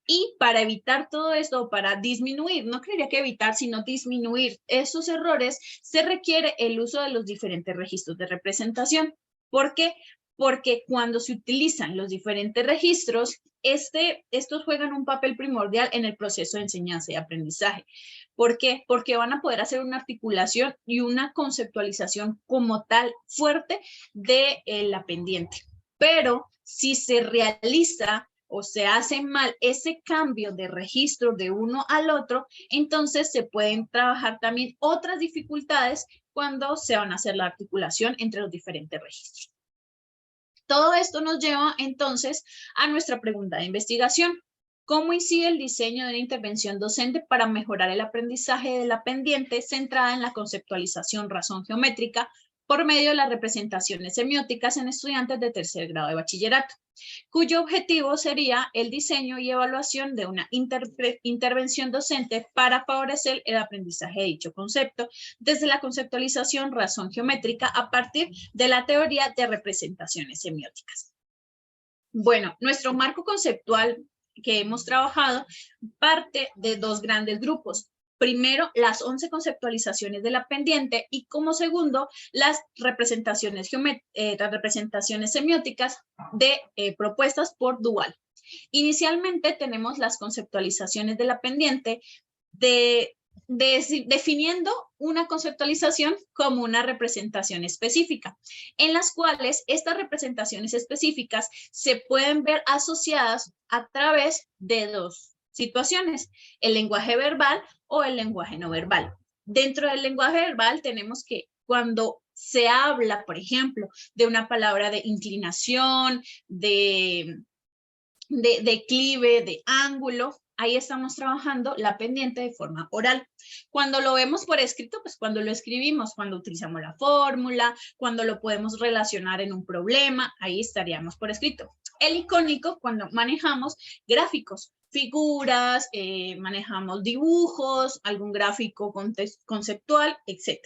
Y para evitar todo esto, para disminuir, no creería que evitar, sino disminuir esos errores, se requiere el uso de los diferentes registros de representación. ¿Por qué? Porque cuando se utilizan los diferentes registros, estos juegan un papel primordial en el proceso de enseñanza y aprendizaje. ¿Por qué? Porque van a poder hacer una articulación y una conceptualización como tal fuerte de la pendiente. Pero si se realiza o se hace mal ese cambio de registro de uno al otro, entonces se pueden trabajar también otras dificultades cuando se van a hacer la articulación entre los diferentes registros. Todo esto nos lleva entonces a nuestra pregunta de investigación. ¿Cómo incide el diseño de una intervención docente para mejorar el aprendizaje de la pendiente centrada en la conceptualización razón geométrica por medio de las representaciones semióticas en estudiantes de tercer grado de bachillerato, cuyo objetivo sería el diseño y evaluación de una intervención docente para favorecer el aprendizaje de dicho concepto desde la conceptualización razón geométrica a partir de la teoría de representaciones semióticas? Bueno, nuestro marco conceptual que hemos trabajado parte de dos grandes grupos. Primero, las 11 conceptualizaciones de la pendiente y como segundo, las representaciones semióticas propuestas por Dual. Inicialmente tenemos las conceptualizaciones de la pendiente definiendo una conceptualización como una representación específica, en las cuales estas representaciones específicas se pueden ver asociadas a través de dos situaciones, el lenguaje verbal o el lenguaje no verbal. Dentro del lenguaje verbal tenemos que cuando se habla, por ejemplo, de una palabra de inclinación, de declive, de ángulo, ahí estamos trabajando la pendiente de forma oral. Cuando lo vemos por escrito, pues cuando lo escribimos, cuando utilizamos la fórmula, cuando lo podemos relacionar en un problema, ahí estaríamos por escrito. El icónico, cuando manejamos gráficos, figuras, manejamos dibujos, algún gráfico conceptual, etc.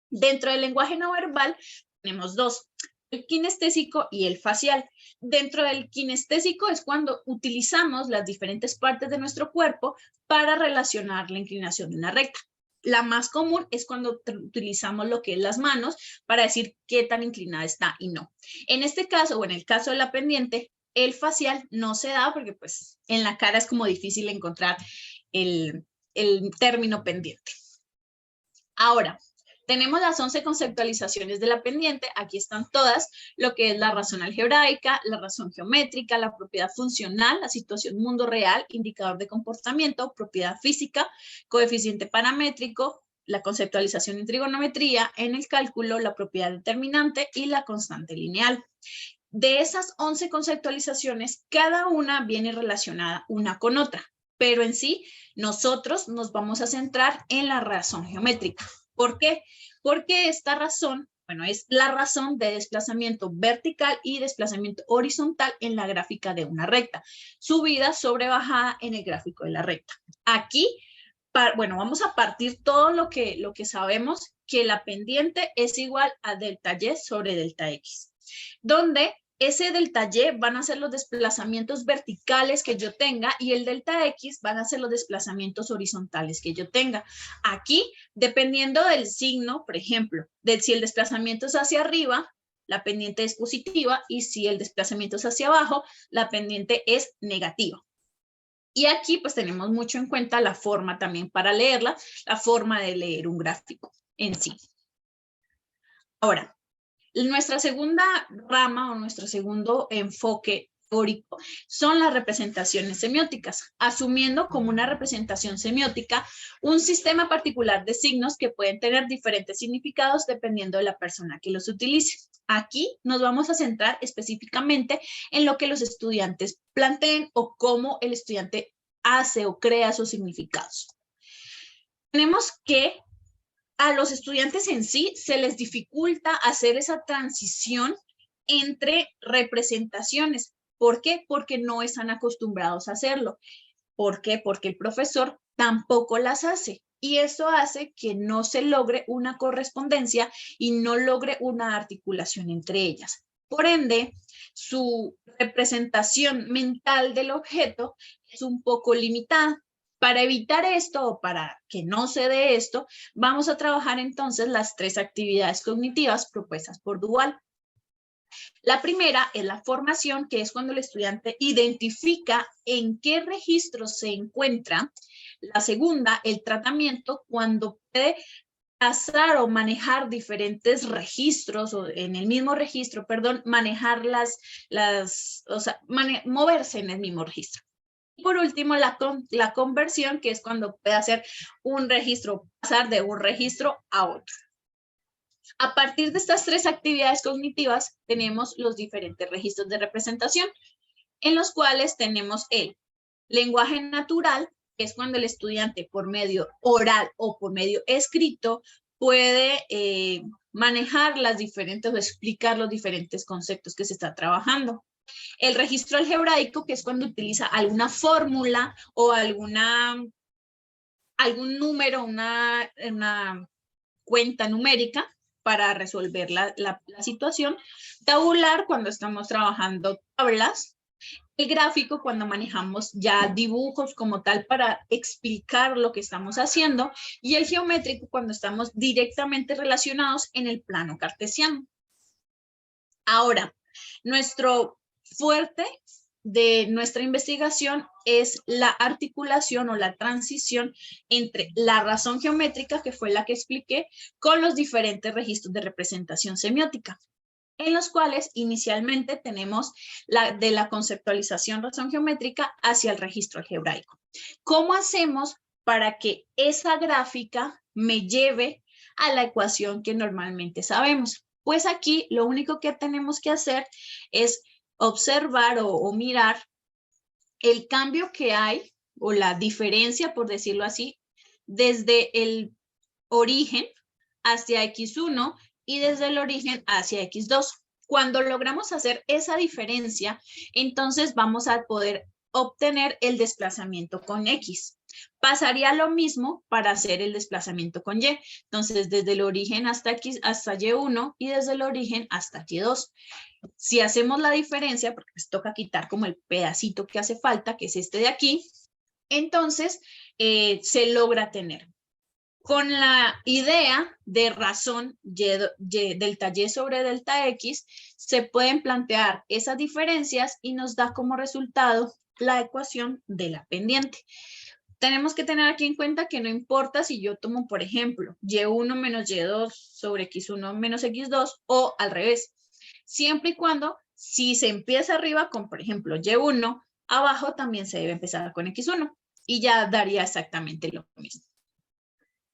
Dentro del lenguaje no verbal tenemos dos, el kinestésico y el facial. Dentro del kinestésico es cuando utilizamos las diferentes partes de nuestro cuerpo para relacionar la inclinación de una recta. La más común es cuando utilizamos lo que es las manos para decir qué tan inclinada está y no. En este caso, o en el caso de la pendiente, el facial no se da porque pues en la cara es como difícil encontrar el término pendiente. Ahora, tenemos las 11 conceptualizaciones de la pendiente, aquí están todas, lo que es la razón algebraica, la razón geométrica, la propiedad funcional, la situación mundo real, indicador de comportamiento, propiedad física, coeficiente paramétrico, la conceptualización en trigonometría, en el cálculo, la propiedad determinante y la constante lineal. De esas 11 conceptualizaciones, cada una viene relacionada una con otra, pero en sí nosotros nos vamos a centrar en la razón geométrica. ¿Por qué? Porque esta razón Bueno, es la razón de desplazamiento vertical y desplazamiento horizontal en la gráfica de una recta. Subida sobre bajada en el gráfico de la recta. Aquí, bueno, vamos a partir todo lo que sabemos, que la pendiente es igual a delta y sobre delta x, donde ese delta y van a ser los desplazamientos verticales que yo tenga y el delta x van a ser los desplazamientos horizontales que yo tenga. Aquí, dependiendo del signo, por ejemplo, de si el desplazamiento es hacia arriba, la pendiente es positiva, y si el desplazamiento es hacia abajo, la pendiente es negativa. Y aquí pues tenemos mucho en cuenta la forma también para leerla, la forma de leer un gráfico en sí. Ahora, nuestra segunda rama o nuestro segundo enfoque teórico son las representaciones semióticas, asumiendo como una representación semiótica un sistema particular de signos que pueden tener diferentes significados dependiendo de la persona que los utilice. Aquí nos vamos a centrar específicamente en lo que los estudiantes planteen o cómo el estudiante hace o crea sus significados. Tenemos que a los estudiantes en sí se les dificulta hacer esa transición entre representaciones. ¿Por qué? Porque no están acostumbrados a hacerlo. ¿Por qué? Porque el profesor tampoco las hace. Y eso hace que no se logre una correspondencia y no logre una articulación entre ellas. Por ende, su representación mental del objeto es un poco limitada. Para evitar esto o para que no se dé esto, vamos a trabajar entonces las 3 actividades cognitivas propuestas por Duval. La primera es la formación, que es cuando el estudiante identifica en qué registro se encuentra. La segunda, el tratamiento, cuando puede pasar o manejar diferentes registros, o en el mismo registro, perdón, manejar moverse en el mismo registro. Y por último, la conversión, que es cuando puede hacer un registro, pasar de un registro a otro. A partir de estas 3 actividades cognitivas, tenemos los diferentes registros de representación, en los cuales tenemos el lenguaje natural, que es cuando el estudiante por medio oral o por medio escrito puede manejar las diferentes o explicar los diferentes conceptos que se está trabajando. El registro algebraico, que es cuando utiliza alguna fórmula o algún número, una cuenta numérica para resolver la situación. Tabular, cuando estamos trabajando tablas. El gráfico, cuando manejamos ya dibujos como tal para explicar lo que estamos haciendo. Y el geométrico, cuando estamos directamente relacionados en el plano cartesiano. Ahora, nuestro fuerte de nuestra investigación es la articulación o la transición entre la razón geométrica, que fue la que expliqué, con los diferentes registros de representación semiótica, en los cuales inicialmente tenemos de la conceptualización razón geométrica hacia el registro algebraico. ¿Cómo hacemos para que esa gráfica me lleve a la ecuación que normalmente sabemos? Pues aquí lo único que tenemos que hacer es observar o mirar el cambio que hay o la diferencia, por decirlo así, desde el origen hacia X1 y desde el origen hacia X2. Cuando logramos hacer esa diferencia, entonces vamos a poder obtener el desplazamiento con X. Pasaría lo mismo para hacer el desplazamiento con Y. Entonces, desde el origen hasta X, hasta Y1 y desde el origen hasta Y2. Si hacemos la diferencia, porque les toca quitar como el pedacito que hace falta, que es este de aquí, entonces se logra tener. Con la idea de razón delta Y sobre delta X, se pueden plantear esas diferencias y nos da como resultado la ecuación de la pendiente. Tenemos que tener aquí en cuenta que no importa si yo tomo, por ejemplo, Y1 menos Y2 sobre X1 menos X2 o al revés. Siempre y cuando, si se empieza arriba con, por ejemplo, Y1, abajo también se debe empezar con X1 y ya daría exactamente lo mismo.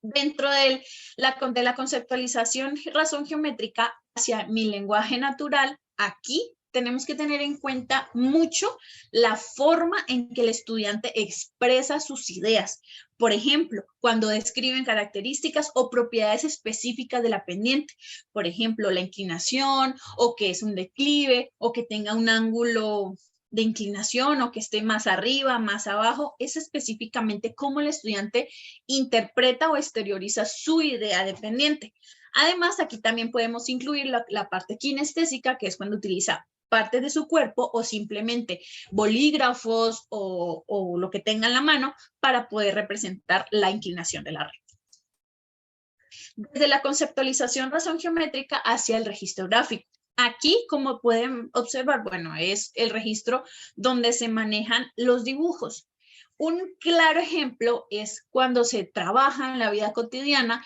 Dentro de la conceptualización razón geométrica hacia mi lenguaje natural, aquí tenemos que tener en cuenta mucho la forma en que el estudiante expresa sus ideas, Por ejemplo, cuando describen características o propiedades específicas de la pendiente, por ejemplo, la inclinación o que es un declive o que tenga un ángulo de inclinación o que esté más arriba, más abajo, es específicamente cómo el estudiante interpreta o exterioriza su idea de pendiente. Además, aquí también podemos incluir la parte kinestésica, que es cuando utiliza partes de su cuerpo o simplemente bolígrafos o lo que tenga en la mano para poder representar la inclinación de la red. Desde la conceptualización razón geométrica hacia el registro gráfico. Aquí, como pueden observar, bueno, es el registro donde se manejan los dibujos. Un claro ejemplo es cuando se trabaja en la vida cotidiana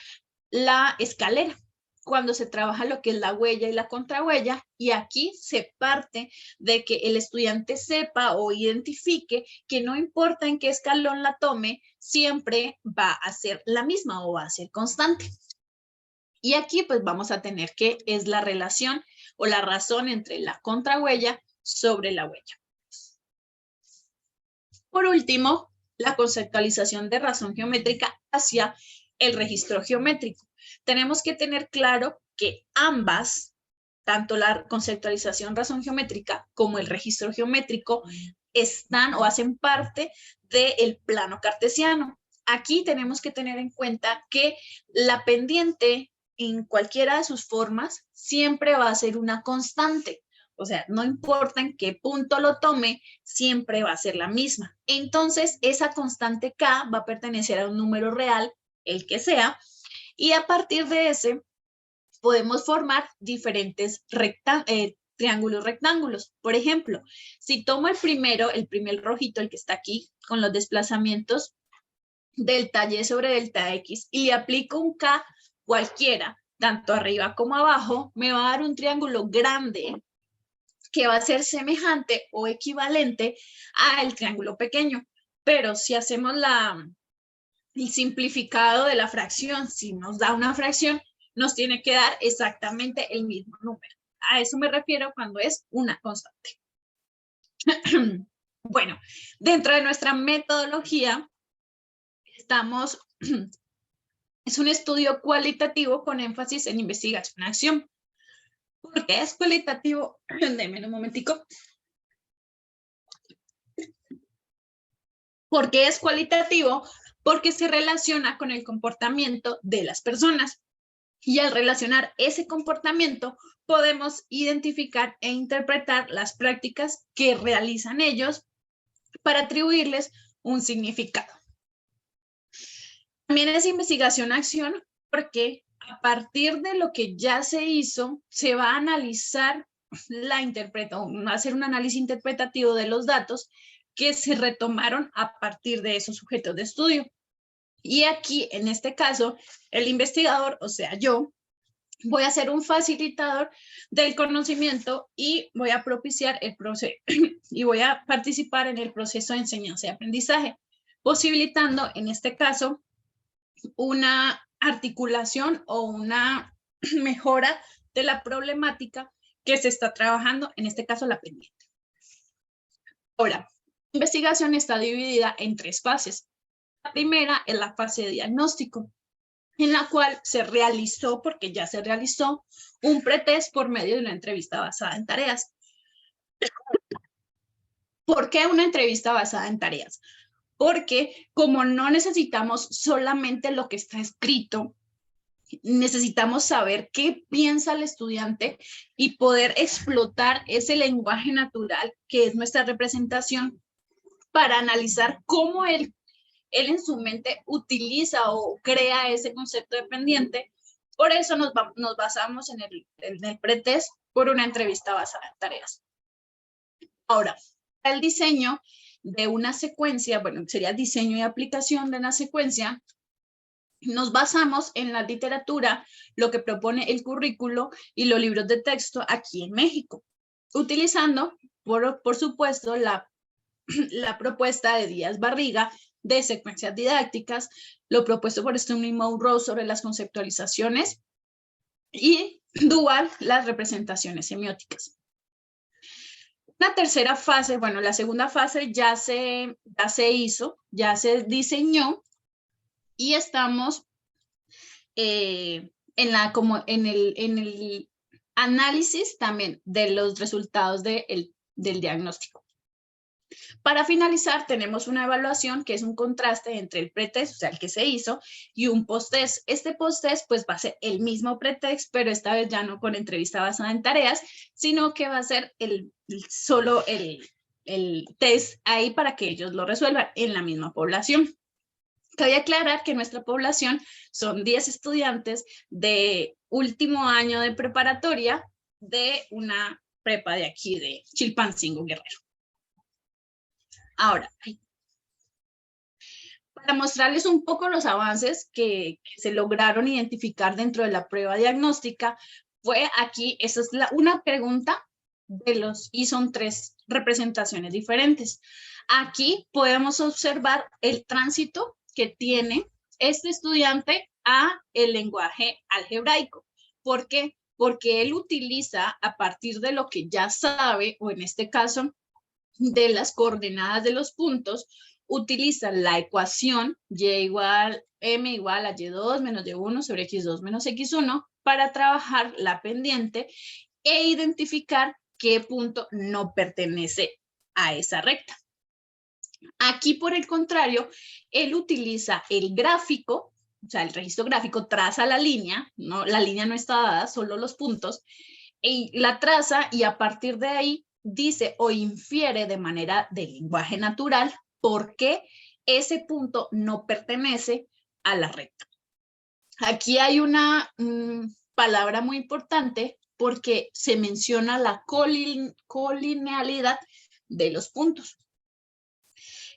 la escalera, cuando se trabaja lo que es la huella y la contrahuella, y aquí se parte de que el estudiante sepa o identifique que no importa en qué escalón la tome, siempre va a ser la misma o va a ser constante. Y aquí pues vamos a tener que es la relación o la razón entre la contrahuella sobre la huella. Por último, la conceptualización de razón geométrica hacia el registro geométrico. Tenemos que tener claro que ambas, tanto la conceptualización razón geométrica como el registro geométrico, están o hacen parte del plano cartesiano. Aquí tenemos que tener en cuenta que la pendiente en cualquiera de sus formas siempre va a ser una constante. O sea, no importa en qué punto lo tome, siempre va a ser la misma. Entonces, esa constante K va a pertenecer a un número real, el que sea, y a partir de ese podemos formar diferentes triángulos rectángulos. Por ejemplo, si tomo el primer rojito, el que está aquí, con los desplazamientos delta Y sobre delta X, y le aplico un K cualquiera, tanto arriba como abajo, me va a dar un triángulo grande que va a ser semejante o equivalente al triángulo pequeño. Pero si hacemos el simplificado de la fracción, si nos da una fracción, nos tiene que dar exactamente el mismo número. A eso me refiero cuando es una constante. Bueno, dentro de nuestra metodología, es un estudio cualitativo con énfasis en investigación-acción. ¿Por qué es cualitativo? Denme un momentico. ¿Por qué es cualitativo? Porque se relaciona con el comportamiento de las personas. Y al relacionar ese comportamiento, podemos identificar e interpretar las prácticas que realizan ellos para atribuirles un significado. También es investigación-acción porque a partir de lo que ya se hizo, se va a analizar va a hacer un análisis interpretativo de los datos que se retomaron a partir de esos sujetos de estudio. Y aquí, en este caso, el investigador, o sea, yo, voy a ser un facilitador del conocimiento y voy a propiciar el proceso y voy a participar en el proceso de enseñanza y aprendizaje, posibilitando, en este caso, una articulación o una mejora de la problemática que se está trabajando, en este caso la pendiente. Ahora, la investigación está dividida en 3 fases. La primera es la fase de diagnóstico, en la cual se realizó, porque ya se realizó, un pretest por medio de una entrevista basada en tareas. ¿Por qué una entrevista basada en tareas? Porque como no necesitamos solamente lo que está escrito, necesitamos saber qué piensa el estudiante y poder explotar ese lenguaje natural que es nuestra representación para analizar cómo él en su mente utiliza o crea ese concepto de pendiente. Por eso nos basamos en el pretest por una entrevista basada en tareas. Ahora, el diseño de una secuencia, bueno, sería diseño y aplicación de una secuencia, nos basamos en la literatura, lo que propone el currículo y los libros de texto aquí en México, utilizando, por supuesto, la propuesta de Díaz Barriga de secuencias didácticas, lo propuesto por Stoney Monroe sobre las conceptualizaciones y Dual, las representaciones semióticas. Una tercera fase, bueno, la segunda fase ya se hizo, ya se diseñó y estamos como en el análisis también de los resultados del diagnóstico. Para finalizar, tenemos una evaluación que es un contraste entre el pretest, o sea, el que se hizo, y un post-test. Este post-test pues va a ser el mismo pretest, pero esta vez ya no con entrevista basada en tareas, sino que va a ser solo el test ahí para que ellos lo resuelvan en la misma población. Cabe aclarar que nuestra población son 10 estudiantes de último año de preparatoria de una prepa de aquí de Chilpancingo, Guerrero. Ahora, para mostrarles un poco los avances que se lograron identificar dentro de la prueba diagnóstica, fue aquí, esa es una pregunta y son 3 representaciones diferentes. Aquí podemos observar el tránsito que tiene este estudiante a el lenguaje algebraico. ¿Por qué? Porque él utiliza a partir de lo que ya sabe, o en este caso, de las coordenadas de los puntos, utiliza la ecuación m igual a y2 menos y1 sobre x2 menos x1 para trabajar la pendiente e identificar qué punto no pertenece a esa recta. Aquí, por el contrario, él utiliza el gráfico, o sea, el registro gráfico, traza la línea, ¿no? La línea no está dada, solo los puntos, y la traza, y a partir de ahí dice o infiere de manera de lenguaje natural por qué ese punto no pertenece a la recta. Aquí hay una palabra muy importante porque se menciona la colinealidad de los puntos.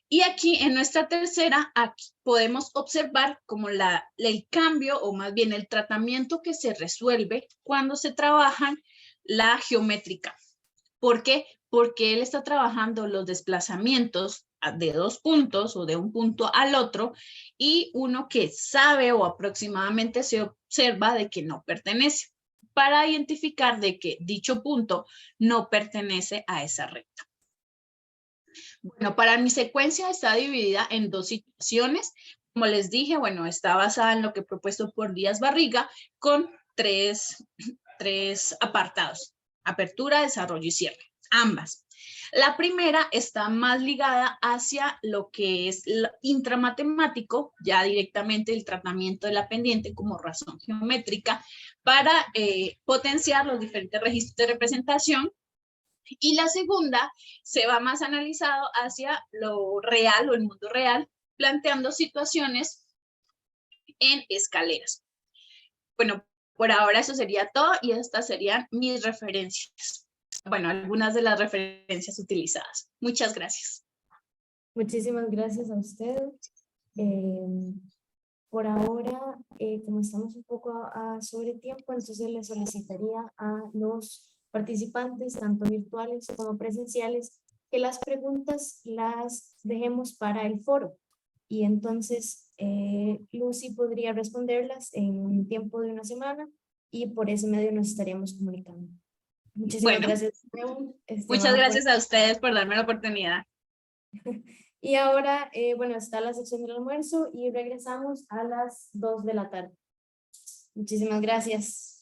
Y aquí en nuestra tercera, aquí podemos observar como el cambio, o más bien el tratamiento que se resuelve cuando se trabajan la geométrica. ¿Por qué? Porque él está trabajando los desplazamientos de 2 puntos o de un punto al otro, y uno que sabe o aproximadamente se observa de que no pertenece, para identificar de que dicho punto no pertenece a esa recta. Bueno, para mi secuencia está dividida en 2 situaciones. Como les dije, bueno, está basada en lo que propuesto por Díaz Barriga, con tres apartados: apertura, desarrollo y cierre, ambas. La primera está más ligada hacia lo que es intramatemático, ya directamente el tratamiento de la pendiente como razón geométrica para potenciar los diferentes registros de representación. Y la segunda se va más analizado hacia lo real o el mundo real, planteando situaciones en escaleras. Bueno, por ahora eso sería todo, y estas serían mis referencias. Bueno, algunas de las referencias utilizadas. Muchas gracias. Muchísimas gracias a usted. Por ahora, como estamos un poco sobre tiempo, entonces le solicitaría a los participantes, tanto virtuales como presenciales, que las preguntas las dejemos para el foro. Y entonces Lucy podría responderlas en un tiempo de una semana, y por ese medio nos estaríamos comunicando. Muchísimas gracias. Muchas gracias a ustedes por darme la oportunidad. Y ahora, bueno, está la sección del almuerzo y regresamos a las 2 de la tarde. Muchísimas gracias.